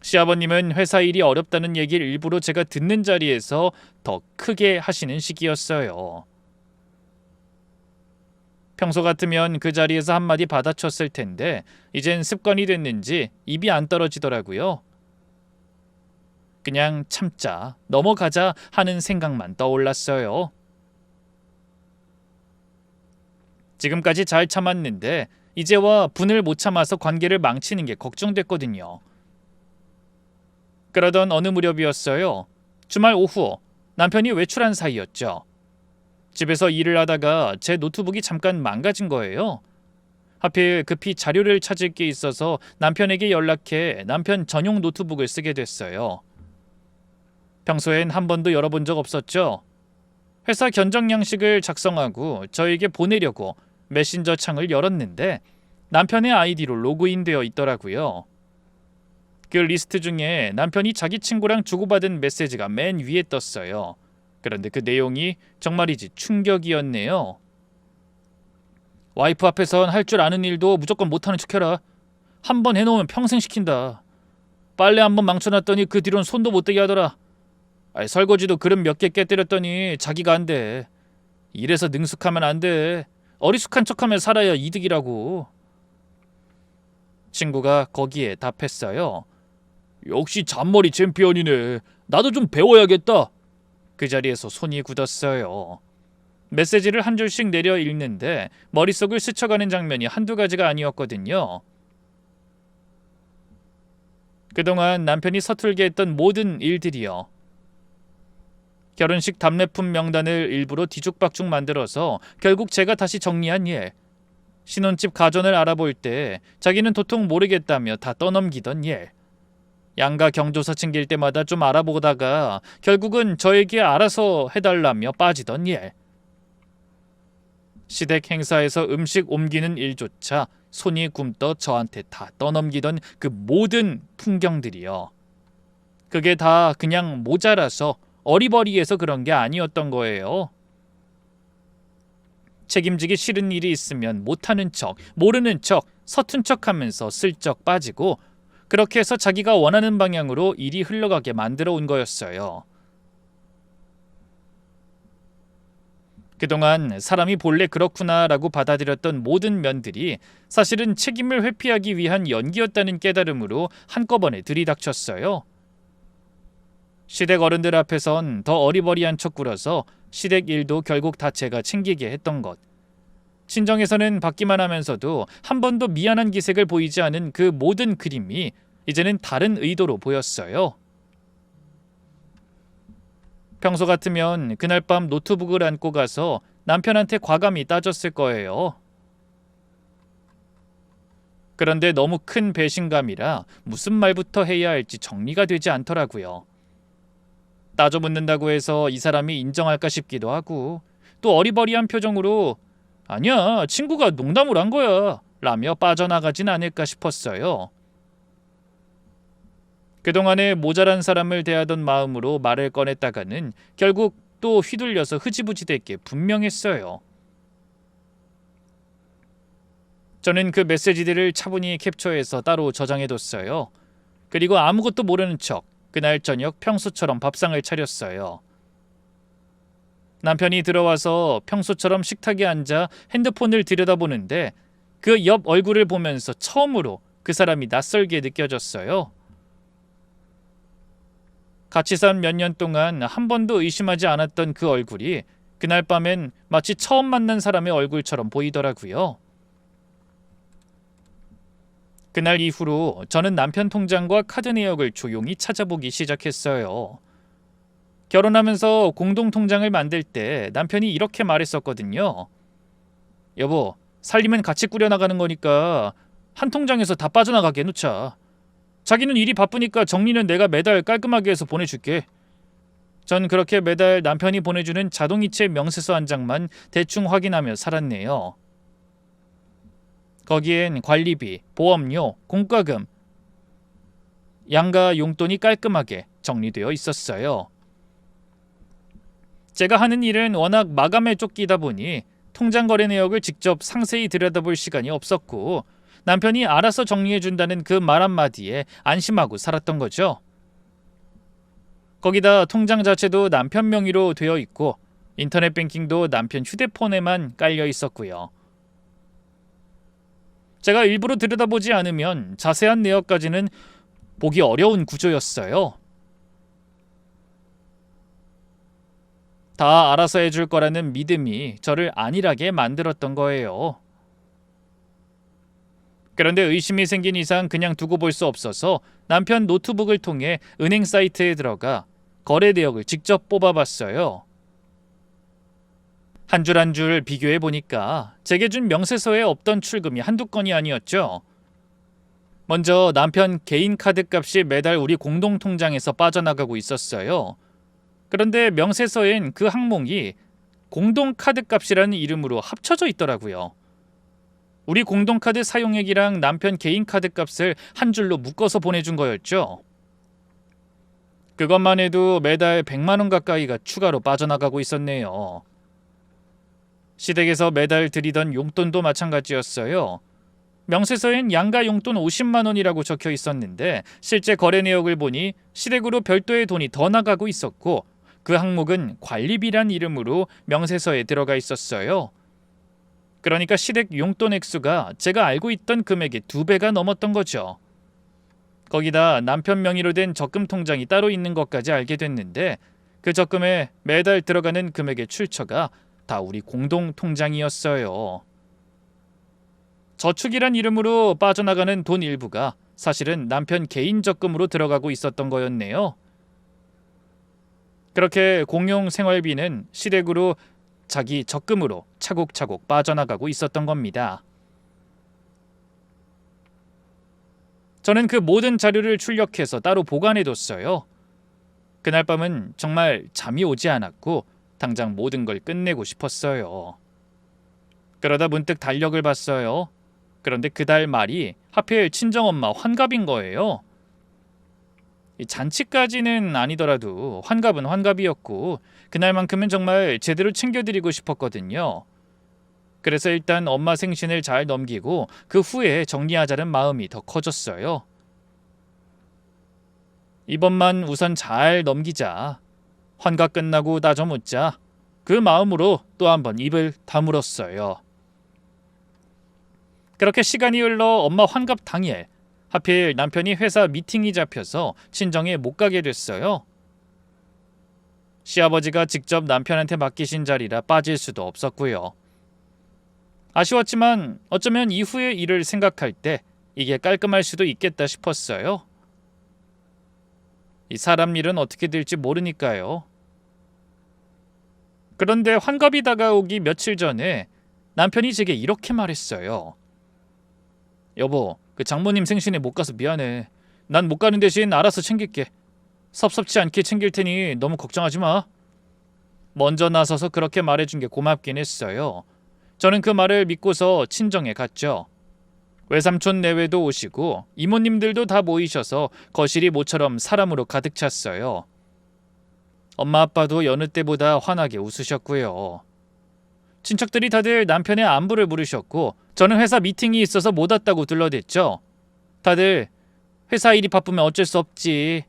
시아버님은 회사 일이 어렵다는 얘기를 일부러 제가 듣는 자리에서 더 크게 하시는 시기였어요. 평소 같으면 그 자리에서 한마디 받아쳤을 텐데 이젠 습관이 됐는지 입이 안 떨어지더라고요. 그냥 참자, 넘어가자 하는 생각만 떠올랐어요. 지금까지 잘 참았는데 이제와 분을 못 참아서 관계를 망치는 게 걱정됐거든요. 그러던 어느 무렵이었어요. 주말 오후 남편이 외출한 사이였죠. 집에서 일을 하다가 제 노트북이 잠깐 망가진 거예요. 하필 급히 자료를 찾을 게 있어서 남편에게 연락해 남편 전용 노트북을 쓰게 됐어요. 평소엔 한 번도 열어본 적 없었죠. 회사 견적 양식을 작성하고 저에게 보내려고 메신저 창을 열었는데 남편의 아이디로 로그인되어 있더라고요. 그 리스트 중에 남편이 자기 친구랑 주고받은 메시지가 맨 위에 떴어요. 그런데 그 내용이 정말이지 충격이었네요. 와이프 앞에선 할 줄 아는 일도 무조건 못하는 척해라. 한 번 해놓으면 평생 시킨다. 빨래 한 번 망쳐놨더니 그 뒤로는 손도 못 대게 하더라. 설거지도 그릇 몇 개 깨뜨렸더니 자기가 안 돼. 이래서 능숙하면 안 돼. 어리숙한 척하면 살아야 이득이라고. 친구가 거기에 답했어요. 역시 잔머리 챔피언이네. 나도 좀 배워야겠다. 그 자리에서 손이 굳었어요. 메시지를 한 줄씩 내려 읽는데 머릿속을 스쳐가는 장면이 한두 가지가 아니었거든요. 그동안 남편이 서툴게 했던 모든 일들이요. 결혼식 답례품 명단을 일부러 뒤죽박죽 만들어서 결국 제가 다시 정리한 일. 신혼집 가전을 알아볼 때 자기는 도통 모르겠다며 다 떠넘기던 일. 양가 경조사 챙길 때마다 좀 알아보다가 결국은 저에게 알아서 해달라며 빠지던 일. 시댁 행사에서 음식 옮기는 일조차 손이 굼떠 저한테 다 떠넘기던 그 모든 풍경들이요. 그게 다 그냥 모자라서 어리버리해서 그런 게 아니었던 거예요. 책임지기 싫은 일이 있으면 못하는 척, 모르는 척, 서툰 척하면서 슬쩍 빠지고 그렇게 해서 자기가 원하는 방향으로 일이 흘러가게 만들어 온 거였어요. 그동안 사람이 본래 그렇구나라고 받아들였던 모든 면들이 사실은 책임을 회피하기 위한 연기였다는 깨달음으로 한꺼번에 들이닥쳤어요. 시댁 어른들 앞에선 더 어리버리한 척 굴어서 시댁 일도 결국 다 제가 챙기게 했던 것. 친정에서는 받기만 하면서도 한 번도 미안한 기색을 보이지 않은 그 모든 그림이 이제는 다른 의도로 보였어요. 평소 같으면 그날 밤 노트북을 안고 가서 남편한테 과감히 따졌을 거예요. 그런데 너무 큰 배신감이라 무슨 말부터 해야 할지 정리가 되지 않더라고요. 따져 묻는다고 해서 이 사람이 인정할까 싶기도 하고, 또 어리버리한 표정으로 아니야, 친구가 농담을 한 거야 라며 빠져나가진 않을까 싶었어요. 그동안에 모자란 사람을 대하던 마음으로 말을 꺼냈다가는 결국 또 휘둘려서 흐지부지 될 게 분명했어요. 저는 그 메시지들을 차분히 캡처해서 따로 저장해뒀어요. 그리고 아무것도 모르는 척 그날 저녁 평소처럼 밥상을 차렸어요. 남편이 들어와서 평소처럼 식탁에 앉아 핸드폰을 들여다보는데 그 옆 얼굴을 보면서 처음으로 그 사람이 낯설게 느껴졌어요. 같이 산 몇 년 동안 한 번도 의심하지 않았던 그 얼굴이 그날 밤엔 마치 처음 만난 사람의 얼굴처럼 보이더라고요. 그날 이후로 저는 남편 통장과 카드 내역을 조용히 찾아보기 시작했어요. 결혼하면서 공동 통장을 만들 때 남편이 이렇게 말했었거든요. 여보, 살림은 같이 꾸려나가는 거니까 한 통장에서 다 빠져나가게 해놓자. 자기는 일이 바쁘니까 정리는 내가 매달 깔끔하게 해서 보내줄게. 전 그렇게 매달 남편이 보내주는 자동이체 명세서 한 장만 대충 확인하며 살았네요. 거기엔 관리비, 보험료, 공과금, 양가 용돈이 깔끔하게 정리되어 있었어요. 제가 하는 일은 워낙 마감에 쫓기다 보니 통장 거래 내역을 직접 상세히 들여다볼 시간이 없었고, 남편이 알아서 정리해준다는 그 말 한마디에 안심하고 살았던 거죠. 거기다 통장 자체도 남편 명의로 되어 있고 인터넷 뱅킹도 남편 휴대폰에만 깔려 있었고요. 제가 일부러 들여다보지 않으면 자세한 내역까지는 보기 어려운 구조였어요. 다 알아서 해줄 거라는 믿음이 저를 안일하게 만들었던 거예요. 그런데 의심이 생긴 이상 그냥 두고 볼 수 없어서 남편 노트북을 통해 은행 사이트에 들어가 거래 내역을 직접 뽑아봤어요. 한 줄 한 줄 비교해 보니까 제게 준 명세서에 없던 출금이 한두 건이 아니었죠. 먼저 남편 개인 카드 값이 매달 우리 공동 통장에서 빠져나가고 있었어요. 그런데 명세서엔 그 항목이 공동 카드 값이라는 이름으로 합쳐져 있더라고요. 우리 공동카드 사용액이랑 남편 개인 카드 값을 한 줄로 묶어서 보내준 거였죠. 그것만 해도 매달 100만 원 가까이가 추가로 빠져나가고 있었네요. 시댁에서 매달 드리던 용돈도 마찬가지였어요. 명세서엔 양가 용돈 50만 원이라고 적혀 있었는데 실제 거래 내역을 보니 시댁으로 별도의 돈이 더 나가고 있었고, 그 항목은 관리비란 이름으로 명세서에 들어가 있었어요. 그러니까 시댁 용돈 액수가 제가 알고 있던 금액의 2배가 넘었던 거죠. 거기다 남편 명의로 된 적금 통장이 따로 있는 것까지 알게 됐는데 그 적금에 매달 들어가는 금액의 출처가 다 우리 공동 통장이었어요. 저축이란 이름으로 빠져나가는 돈 일부가 사실은 남편 개인 적금으로 들어가고 있었던 거였네요. 그렇게 공용 생활비는 시댁으로 자기 적금으로 차곡차곡 빠져나가고 있었던 겁니다. 저는 그 모든 자료를 출력해서 따로 보관해뒀어요. 그날 밤은 정말 잠이 오지 않았고 당장 모든 걸 끝내고 싶었어요. 그러다 문득 달력을 봤어요. 그런데 그달 말이 하필 친정엄마 환갑인 거예요. 잔치까지는 아니더라도 환갑은 환갑이었고 그날만큼은 정말 제대로 챙겨드리고 싶었거든요. 그래서 일단 엄마 생신을 잘 넘기고 그 후에 정리하자는 마음이 더 커졌어요. 이번만 우선 잘 넘기자. 환갑 끝나고 따져 묻자. 그 마음으로 또 한번 입을 다물었어요. 그렇게 시간이 흘러 엄마 환갑 당일, 하필 남편이 회사 미팅이 잡혀서 친정에 못 가게 됐어요. 시아버지가 직접 남편한테 맡기신 자리라 빠질 수도 없었고요. 아쉬웠지만 어쩌면 이후의 일을 생각할 때 이게 깔끔할 수도 있겠다 싶었어요. 이 사람 일은 어떻게 될지 모르니까요. 그런데 환갑이 다가오기 며칠 전에 남편이 제게 이렇게 말했어요. 여보, 그 장모님 생신에 못 가서 미안해. 난 못 가는 대신 알아서 챙길게. 섭섭치 않게 챙길 테니 너무 걱정하지 마. 먼저 나서서 그렇게 말해준 게 고맙긴 했어요. 저는 그 말을 믿고서 친정에 갔죠. 외삼촌 내외도 오시고 이모님들도 다 모이셔서 거실이 모처럼 사람으로 가득 찼어요. 엄마 아빠도 여느 때보다 환하게 웃으셨고요. 친척들이 다들 남편의 안부를 물으셨고 저는 회사 미팅이 있어서 못 왔다고 둘러댔죠. 다들 회사 일이 바쁘면 어쩔 수 없지.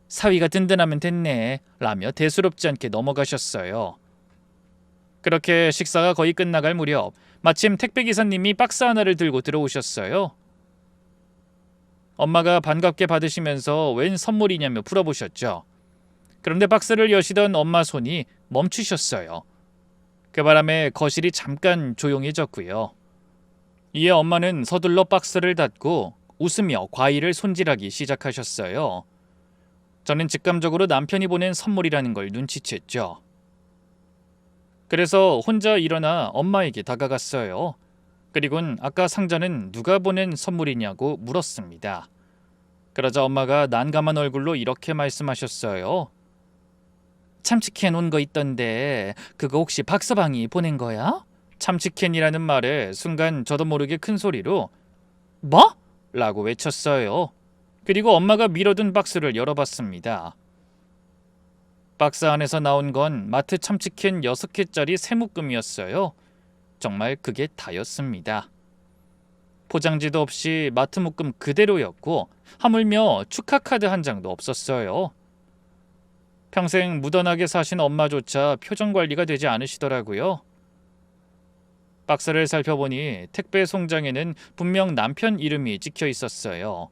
사위가 든든하면 됐네 라며 대수롭지 않게 넘어가셨어요. 그렇게 식사가 거의 끝나갈 무렵 마침 택배기사님이 박스 하나를 들고 들어오셨어요. 엄마가 반갑게 받으시면서 웬 선물이냐며 풀어보셨죠. 그런데 박스를 여시던 엄마 손이 멈추셨어요. 그 바람에 거실이 잠깐 조용해졌고요. 이에 엄마는 서둘러 박스를 닫고 웃으며 과일을 손질하기 시작하셨어요. 저는 직감적으로 남편이 보낸 선물이라는 걸 눈치챘죠. 그래서 혼자 일어나 엄마에게 다가갔어요. 그리고는 아까 상자는 누가 보낸 선물이냐고 물었습니다. 그러자 엄마가 난감한 얼굴로 이렇게 말씀하셨어요. 참치캔 온 거 있던데 그거 혹시 박서방이 보낸 거야? 참치캔이라는 말에 순간 저도 모르게 큰 소리로 뭐? 라고 외쳤어요. 그리고 엄마가 밀어둔 박스를 열어봤습니다. 박스 안에서 나온 건 마트 참치캔 6개짜리 새묶음이었어요. 정말 그게 다였습니다. 포장지도 없이 마트 묶음 그대로였고 하물며 축하카드 한 장도 없었어요. 평생 묻어나게 사신 엄마조차 표정관리가 되지 않으시더라고요. 박스를 살펴보니 택배 송장에는 분명 남편 이름이 찍혀 있었어요.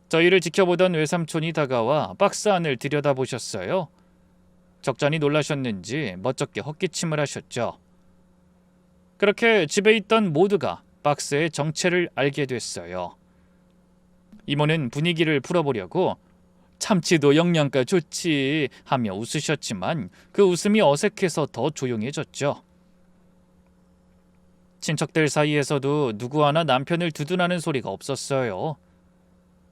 저희를 지켜보던 외삼촌이 다가와 박스 안을 들여다보셨어요. 적잖이 놀라셨는지 멋쩍게 헛기침을 하셨죠. 그렇게 집에 있던 모두가 박스의 정체를 알게 됐어요. 이모는 분위기를 풀어보려고 참치도 영양가 좋지 하며 웃으셨지만 그 웃음이 어색해서 더 조용해졌죠. 친척들 사이에서도 누구 하나 남편을 두둔하는 소리가 없었어요.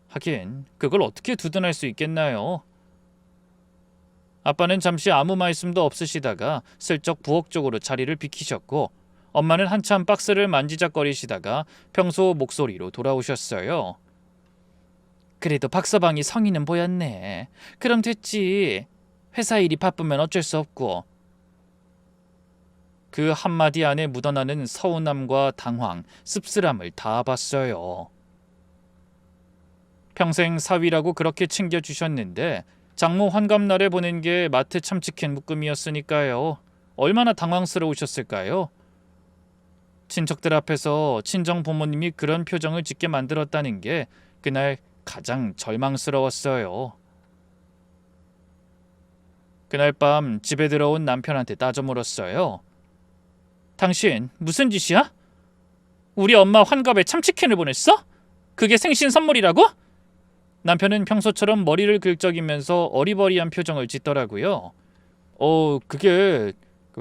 하긴 그걸 어떻게 두둔할 수 있겠나요? 아빠는 잠시 아무 말씀도 없으시다가 슬쩍 부엌 쪽으로 자리를 비키셨고 엄마는 한참 박스를 만지작거리시다가 평소 목소리로 돌아오셨어요. 그래도 박서방이 성의는 보였네. 그럼 됐지. 회사 일이 바쁘면 어쩔 수 없고. 그 한마디 안에 묻어나는 서운함과 당황, 씁쓸함을 다 봤어요. 평생 사위라고 그렇게 챙겨주셨는데 장모 환갑날에 보낸 게 마트 참치캔 묶음이었으니까요. 얼마나 당황스러우셨을까요? 친척들 앞에서 친정 부모님이 그런 표정을 짓게 만들었다는 게 그날 가장 절망스러웠어요. 그날 밤 집에 들어온 남편한테 따져 물었어요. 당신 무슨 짓이야? 우리 엄마 환갑에 참치캔을 보냈어? 그게 생신 선물이라고? 남편은 평소처럼 머리를 긁적이면서 어리버리한 표정을 짓더라고요. 그게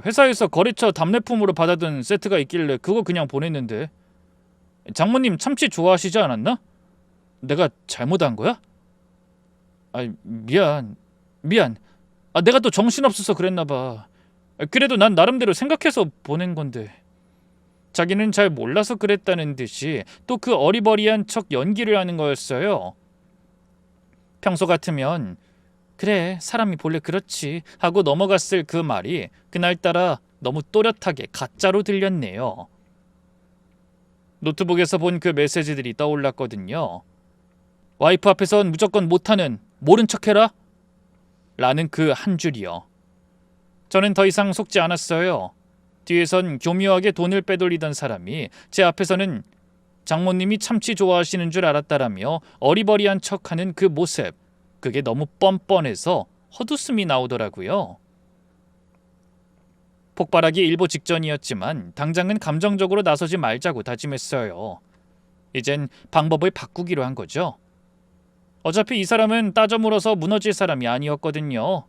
회사에서 거래처 답례품으로 받아둔 세트가 있길래 그거 그냥 보냈는데. 장모님 참치 좋아하시지 않았나? 내가 잘못한 거야? 미안. 내가 또 정신없어서 그랬나 봐. 그래도 난 나름대로 생각해서 보낸 건데. 자기는 잘 몰라서 그랬다는 듯이 또 그 어리버리한 척 연기를 하는 거였어요. 평소 같으면 그래 사람이 본래 그렇지 하고 넘어갔을 그 말이 그날따라 너무 또렷하게 가짜로 들렸네요. 노트북에서 본 그 메시지들이 떠올랐거든요. 와이프 앞에선 무조건 못하는 모른 척해라 라는 그 한 줄이요. 저는 더 이상 속지 않았어요. 뒤에선 교묘하게 돈을 빼돌리던 사람이 제 앞에서는 장모님이 참치 좋아하시는 줄 알았다라며 어리버리한 척하는 그 모습, 그게 너무 뻔뻔해서 헛웃음이 나오더라고요. 폭발하기 일보 직전이었지만 당장은 감정적으로 나서지 말자고 다짐했어요. 이젠 방법을 바꾸기로 한 거죠. 어차피 이 사람은 따져 물어서 무너질 사람이 아니었거든요.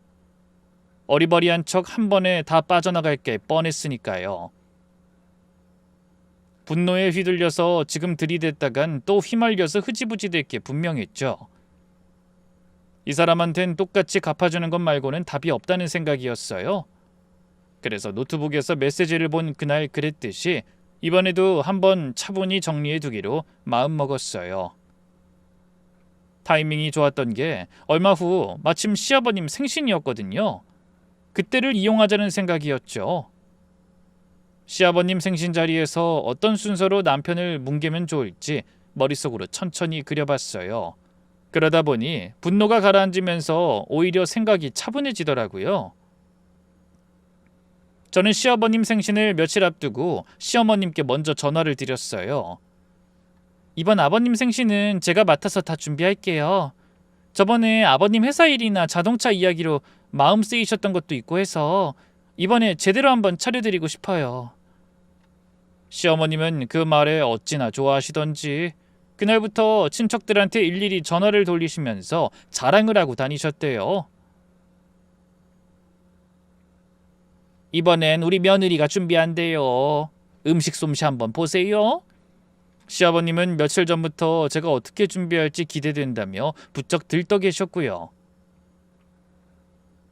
어리버리한 척 한 번에 다 빠져나갈 게 뻔했으니까요. 분노에 휘둘려서 지금 들이댔다간 또 휘말려서 흐지부지 될 게 분명했죠. 이 사람한텐 똑같이 갚아주는 것 말고는 답이 없다는 생각이었어요. 그래서 노트북에서 메시지를 본 그날 그랬듯이 이번에도 한번 차분히 정리해 두기로 마음먹었어요. 타이밍이 좋았던 게 얼마 후 마침 시아버님 생신이었거든요. 그때를 이용하자는 생각이었죠. 시아버님 생신 자리에서 어떤 순서로 남편을 뭉개면 좋을지 머릿속으로 천천히 그려봤어요. 그러다 보니 분노가 가라앉으면서 오히려 생각이 차분해지더라고요. 저는 시아버님 생신을 며칠 앞두고 시어머님께 먼저 전화를 드렸어요. 이번 아버님 생신은 제가 맡아서 다 준비할게요. 저번에 아버님 회사 일이나 자동차 이야기로 마음 쓰이셨던 것도 있고 해서 이번에 제대로 한번 차려드리고 싶어요. 시어머님은 그 말에 어찌나 좋아하시던지 그날부터 친척들한테 일일이 전화를 돌리시면서 자랑을 하고 다니셨대요. 이번엔 우리 며느리가 준비한대요. 음식 솜씨 한번 보세요. 시아버님은 며칠 전부터 제가 어떻게 준비할지 기대된다며 부쩍 들떠 계셨고요.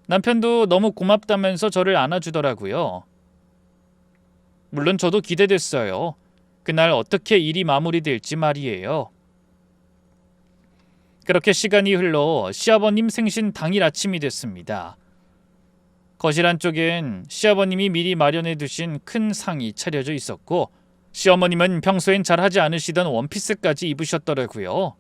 남편도 너무 고맙다면서 저를 안아주더라고요. 물론 저도 기대됐어요. 그날 어떻게 일이 마무리될지 말이에요. 그렇게 시간이 흘러 시아버님 생신 당일 아침이 됐습니다. 거실 안쪽엔 시아버님이 미리 마련해 두신 큰 상이 차려져 있었고 시어머님은 평소엔 잘 하지 않으시던 원피스까지 입으셨더라고요.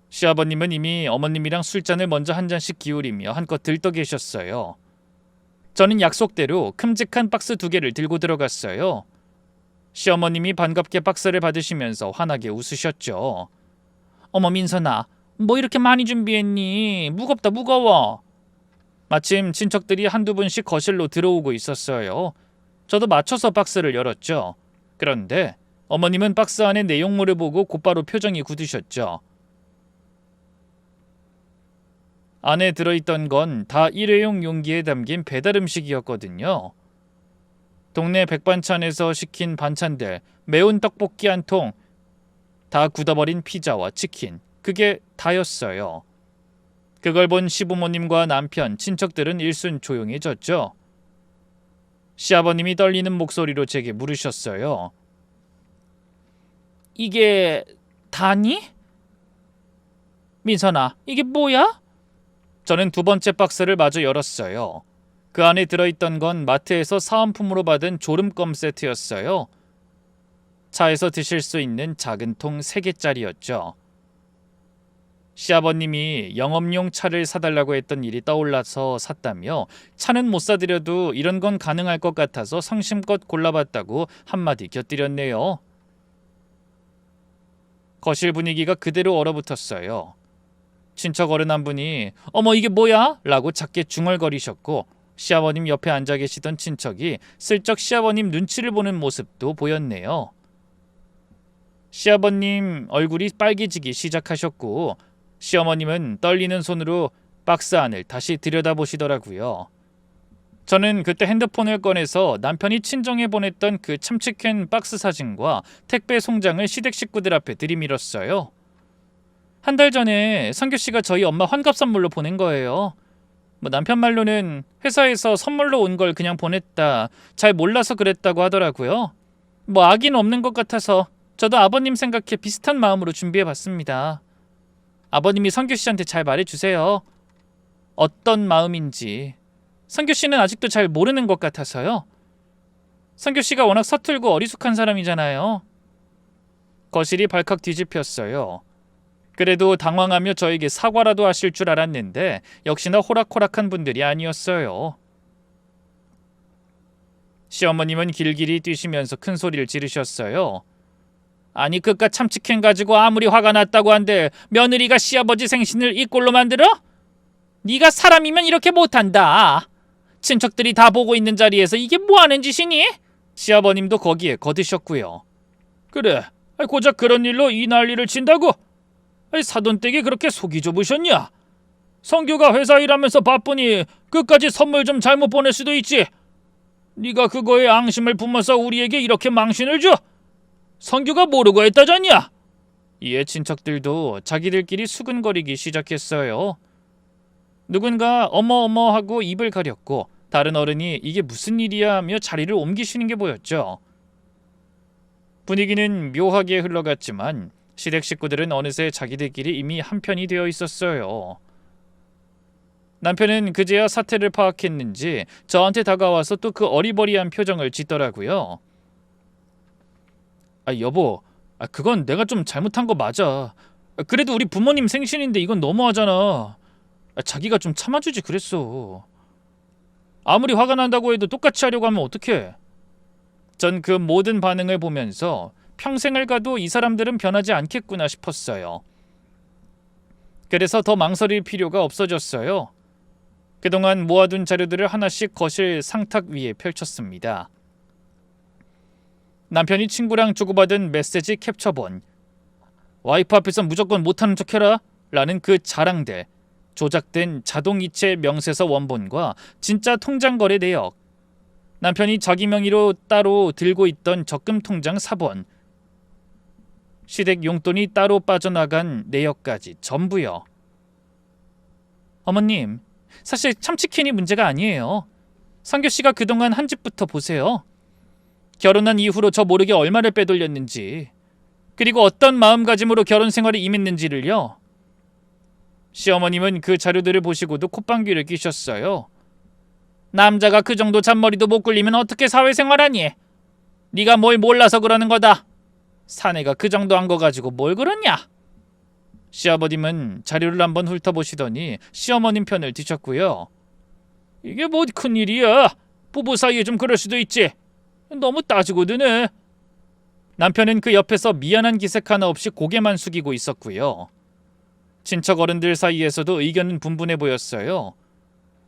시아버님은 이미 어머님이랑 술잔을 먼저 한 잔씩 기울이며 한껏 들떠 계셨어요. 저는 약속대로 큼직한 박스 2개를 들고 들어갔어요. 시어머님이 반갑게 박스를 받으시면서 환하게 웃으셨죠. 어머 민선아, 뭐 이렇게 많이 준비했니? 무겁다 무거워. 마침 친척들이 한두 분씩 거실로 들어오고 있었어요. 저도 맞춰서 박스를 열었죠. 그런데 어머님은 박스 안의 내용물을 보고 곧바로 표정이 굳으셨죠. 안에 들어있던 건 다 일회용 용기에 담긴 배달 음식이었거든요. 동네 백반찬에서 시킨 반찬들, 매운 떡볶이 한 통, 다 굳어버린 피자와 치킨, 그게 다였어요. 그걸 본 시부모님과 남편, 친척들은 일순 조용해졌죠. 시아버님이 떨리는 목소리로 제게 물으셨어요. 이게 다니? 민선아, 이게 뭐야? 저는 2번째 박스를 마저 열었어요. 그 안에 들어있던 건 마트에서 사은품으로 받은 졸음껌 세트였어요. 차에서 드실 수 있는 작은 통 3개짜리였죠. 시아버님이 영업용 차를 사달라고 했던 일이 떠올라서 샀다며 차는 못 사드려도 이런 건 가능할 것 같아서 성심껏 골라봤다고 한마디 곁들였네요. 거실 분위기가 그대로 얼어붙었어요. 친척 어른 한 분이 어머 이게 뭐야? 라고 작게 중얼거리셨고 시아버님 옆에 앉아 계시던 친척이 슬쩍 시아버님 눈치를 보는 모습도 보였네요. 시아버님 얼굴이 빨개지기 시작하셨고 시어머님은 떨리는 손으로 박스 안을 다시 들여다보시더라고요. 저는 그때 핸드폰을 꺼내서 남편이 친정에 보냈던 그 참치캔 박스 사진과 택배 송장을 시댁 식구들 앞에 들이밀었어요. 한 달 전에 성규씨가 저희 엄마 환갑 선물로 보낸 거예요. 남편 말로는 회사에서 선물로 온 걸 그냥 보냈다. 잘 몰라서 그랬다고 하더라고요. 악의는 없는 것 같아서 저도 아버님 생각해 비슷한 마음으로 준비해봤습니다. 아버님이 성규씨한테 잘 말해주세요. 어떤 마음인지. 성규씨는 아직도 잘 모르는 것 같아서요. 성규씨가 워낙 서툴고 어리숙한 사람이잖아요. 거실이 발칵 뒤집혔어요. 그래도 당황하며 저에게 사과라도 하실 줄 알았는데 역시나 호락호락한 분들이 아니었어요. 시어머님은 길길이 뛰시면서 큰 소리를 지르셨어요. 아니 그깟 참치캔 가지고 아무리 화가 났다고 한데 며느리가 시아버지 생신을 이 꼴로 만들어? 네가 사람이면 이렇게 못한다. 친척들이 다 보고 있는 자리에서 이게 뭐하는 짓이니? 시아버님도 거기에 거드셨고요. 그래, 고작 그런 일로 이 난리를 친다고? 사돈댁이 그렇게 속이 좁으셨냐? 성규가 회사 일하면서 바쁘니 끝까지 선물 좀 잘못 보낼 수도 있지. 네가 그거에 앙심을 품어서 우리에게 이렇게 망신을 줘? 성규가 모르고 했다잖냐? 이에 친척들도 자기들끼리 수근거리기 시작했어요. 누군가 어머어머 하고 입을 가렸고 다른 어른이 이게 무슨 일이야 하며 자리를 옮기시는 게 보였죠. 분위기는 묘하게 흘러갔지만 시댁 식구들은 어느새 자기들끼리 이미 한편이 되어 있었어요. 남편은 그제야 사태를 파악했는지 저한테 다가와서 또 그 어리버리한 표정을 짓더라고요. 여보, 그건 내가 좀 잘못한 거 맞아. 그래도 우리 부모님 생신인데 이건 너무하잖아. 자기가 좀 참아주지 그랬어. 아무리 화가 난다고 해도 똑같이 하려고 하면 어떡해. 전 그 모든 반응을 보면서 평생을 가도 이 사람들은 변하지 않겠구나 싶었어요. 그래서 더 망설일 필요가 없어졌어요. 그동안 모아둔 자료들을 하나씩 거실 상탁 위에 펼쳤습니다. 남편이 친구랑 주고받은 메시지 캡처본. 와이프 앞에서 무조건 못하는 척해라 라는 그 자랑들. 조작된 자동이체 명세서 원본과 진짜 통장 거래 내역. 남편이 자기 명의로 따로 들고 있던 적금 통장 사본. 시댁 용돈이 따로 빠져나간 내역까지 전부요. 어머님, 사실 참치캔이 문제가 아니에요. 상규 씨가 그동안 한 집부터 보세요. 결혼한 이후로 저 모르게 얼마를 빼돌렸는지, 그리고 어떤 마음가짐으로 결혼 생활에 임했는지를요. 시어머님은 그 자료들을 보시고도 콧방귀를 뀌셨어요. 남자가 그 정도 잔머리도 못 굴리면 어떻게 사회생활하니? 네가 뭘 몰라서 그러는 거다. 사내가 그 정도 한 거 가지고 뭘 그러냐? 시아버님은 자료를 한번 훑어보시더니 시어머님 편을 드셨고요. 이게 뭐 큰일이야. 부부 사이에 좀 그럴 수도 있지. 너무 따지고 드네. 남편은 그 옆에서 미안한 기색 하나 없이 고개만 숙이고 있었고요. 친척 어른들 사이에서도 의견은 분분해 보였어요.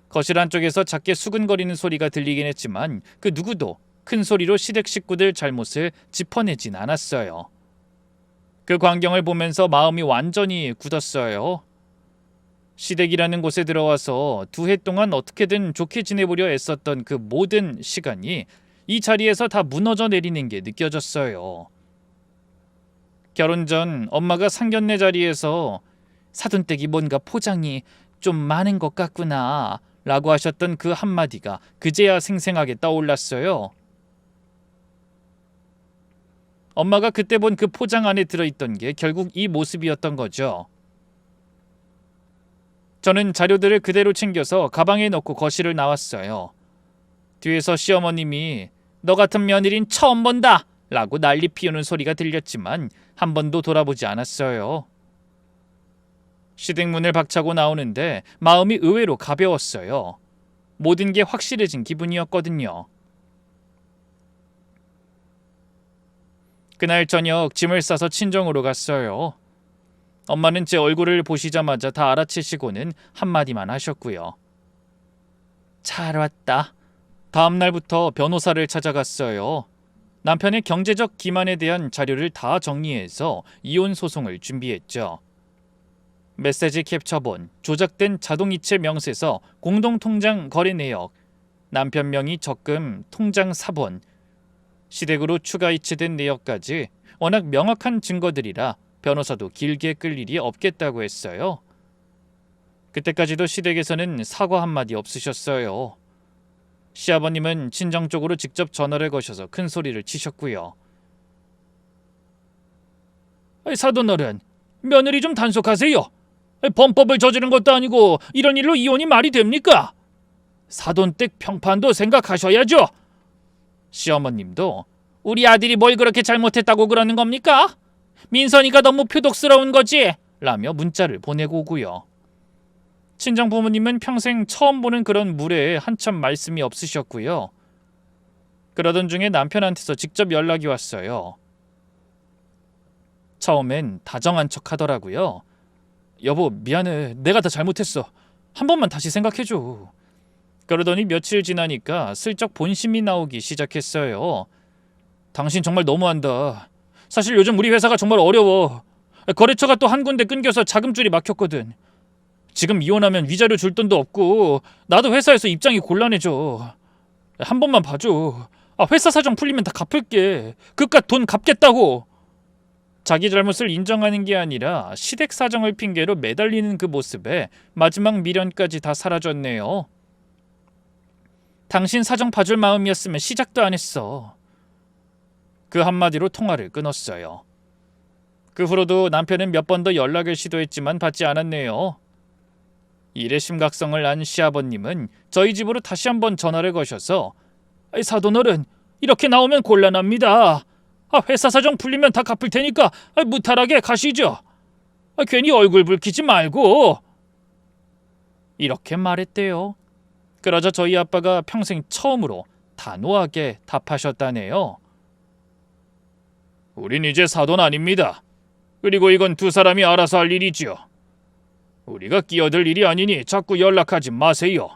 거실 안쪽에서 작게 수근거리는 소리가 들리긴 했지만 그 누구도 큰 소리로 시댁 식구들 잘못을 짚어내진 않았어요. 그 광경을 보면서 마음이 완전히 굳었어요. 시댁이라는 곳에 들어와서 2해 동안 어떻게든 좋게 지내보려 애썼던 그 모든 시간이 이 자리에서 다 무너져 내리는 게 느껴졌어요. 결혼 전 엄마가 상견례 자리에서 사돈댁이 뭔가 포장이 좀 많은 것 같구나 라고 하셨던 그 한마디가 그제야 생생하게 떠올랐어요. 엄마가 그때 본 그 포장 안에 들어있던 게 결국 이 모습이었던 거죠. 저는 자료들을 그대로 챙겨서 가방에 넣고 거실을 나왔어요. 뒤에서 시어머님이 너 같은 며느린 처음 본다 라고 난리 피우는 소리가 들렸지만 한 번도 돌아보지 않았어요. 시댁 문을 박차고 나오는데 마음이 의외로 가벼웠어요. 모든 게 확실해진 기분이었거든요. 그날 저녁 짐을 싸서 친정으로 갔어요. 엄마는 제 얼굴을 보시자마자 다 알아채시고는 한마디만 하셨고요. 잘 왔다. 다음 날부터 변호사를 찾아갔어요. 남편의 경제적 기만에 대한 자료를 다 정리해서 이혼 소송을 준비했죠. 메시지 캡처본, 조작된 자동이체 명세서, 공동통장 거래 내역, 남편 명의 적금 통장 사본, 시댁으로 추가 이체된 내역까지 워낙 명확한 증거들이라 변호사도 길게 끌 일이 없겠다고 했어요. 그때까지도 시댁에서는 사과 한마디 없으셨어요. 시아버님은 친정 쪽으로 직접 전화를 거셔서 큰 소리를 치셨고요. 사돈어른, 며느리 좀 단속하세요. 범법을 저지른 것도 아니고 이런 일로 이혼이 말이 됩니까? 사돈댁 평판도 생각하셔야죠. 시어머님도 우리 아들이 뭘 그렇게 잘못했다고 그러는 겁니까? 민선이가 너무 표독스러운 거지 라며 문자를 보내고 오고요. 친정 부모님은 평생 처음 보는 그런 물에 한참 말씀이 없으셨고요. 그러던 중에 남편한테서 직접 연락이 왔어요. 처음엔 다정한 척 하더라고요. 여보, 미안해. 내가 다 잘못했어. 한 번만 다시 생각해줘. 그러더니 며칠 지나니까 슬쩍 본심이 나오기 시작했어요. 당신 정말 너무한다. 사실 요즘 우리 회사가 정말 어려워. 거래처가 또 한 군데 끊겨서 자금줄이 막혔거든. 지금 이혼하면 위자료 줄 돈도 없고 나도 회사에서 입장이 곤란해져. 한 번만 봐줘. 회사 사정 풀리면 다 갚을게. 그깟 돈 갚겠다고. 자기 잘못을 인정하는 게 아니라 시댁 사정을 핑계로 매달리는 그 모습에 마지막 미련까지 다 사라졌네요. 당신 사정 봐줄 마음이었으면 시작도 안 했어. 그 한마디로 통화를 끊었어요. 그 후로도 남편은 몇 번 더 연락을 시도했지만 받지 않았네요. 일의 심각성을 안 시아버님은 저희 집으로 다시 한번 전화를 거셔서 사돈어른, 이렇게 나오면 곤란합니다. 회사 사정 풀리면 다 갚을 테니까 무탈하게 가시죠. 괜히 얼굴 붉히지 말고. 이렇게 말했대요. 그러자 저희 아빠가 평생 처음으로 단호하게 답하셨다네요. 우린 이제 사돈 아닙니다. 그리고 이건 두 사람이 알아서 할 일이지요. 우리가 끼어들 일이 아니니 자꾸 연락하지 마세요.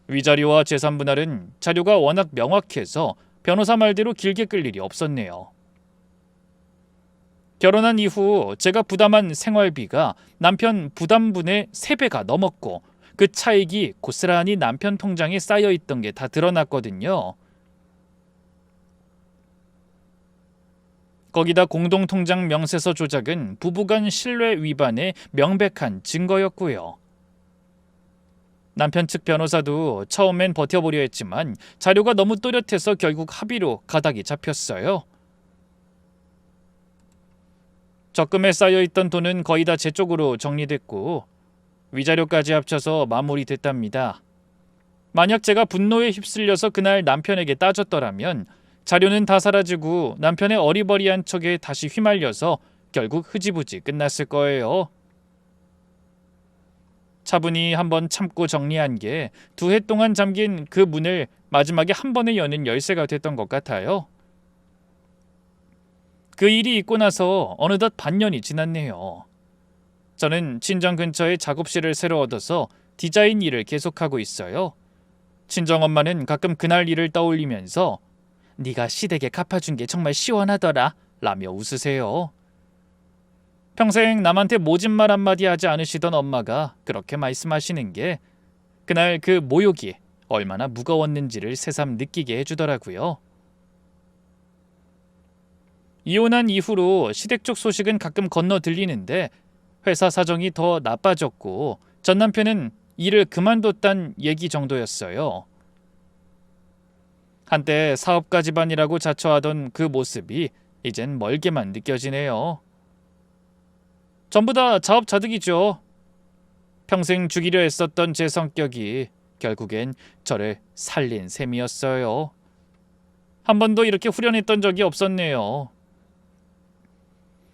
위자료와 재산 분할은 자료가 워낙 명확해서 변호사 말대로 길게 끌 일이 없었네요. 결혼한 이후 제가 부담한 생활비가 남편 부담분의 3배가 넘었고 그 차익이 고스란히 남편 통장에 쌓여있던 게 다 드러났거든요. 거기다 공동통장 명세서 조작은 부부간 신뢰 위반의 명백한 증거였고요. 남편 측 변호사도 처음엔 버텨보려 했지만 자료가 너무 또렷해서 결국 합의로 가닥이 잡혔어요. 적금에 쌓여있던 돈은 거의 다 제 쪽으로 정리됐고 위자료까지 합쳐서 마무리됐답니다. 만약 제가 분노에 휩쓸려서 그날 남편에게 따졌더라면 자료는 다 사라지고 남편의 어리버리한 척에 다시 휘말려서 결국 흐지부지 끝났을 거예요. 차분히 한번 참고 정리한 게 2해 동안 잠긴 그 문을 마지막에 한 번에 여는 열쇠가 됐던 것 같아요. 그 일이 있고 나서 어느덧 반년이 지났네요. 저는 친정 근처에 작업실을 새로 얻어서 디자인 일을 계속하고 있어요. 친정엄마는 가끔 그날 일을 떠올리면서 네가 시댁에 갚아준 게 정말 시원하더라 라며 웃으세요. 평생 남한테 모진 말 한마디 하지 않으시던 엄마가 그렇게 말씀하시는 게 그날 그 모욕이 얼마나 무거웠는지를 새삼 느끼게 해주더라고요. 이혼한 이후로 시댁 쪽 소식은 가끔 건너 들리는데 회사 사정이 더 나빠졌고 전 남편은 일을 그만뒀단 얘기 정도였어요. 한때 사업가 집안이라고 자처하던 그 모습이 이젠 멀게만 느껴지네요. 전부 다 자업자득이죠. 평생 죽이려 했었던 제 성격이 결국엔 저를 살린 셈이었어요. 한 번도 이렇게 후련했던 적이 없었네요.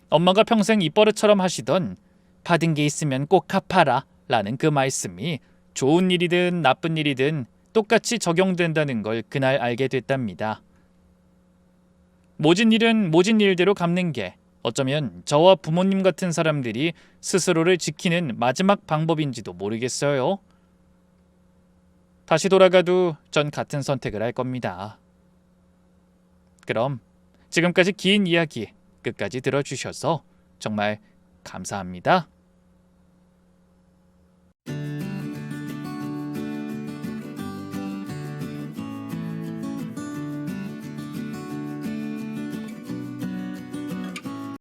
엄마가 평생 입버릇처럼 하시던 받은 게 있으면 꼭 갚아라 라는 그 말씀이 좋은 일이든 나쁜 일이든 똑같이 적용된다는 걸 그날 알게 됐답니다. 모진 일은 모진 일대로 갚는 게 어쩌면 저와 부모님 같은 사람들이 스스로를 지키는 마지막 방법인지도 모르겠어요. 다시 돌아가도 전 같은 선택을 할 겁니다. 그럼 지금까지 긴 이야기 끝까지 들어주셔서 정말 감사합니다.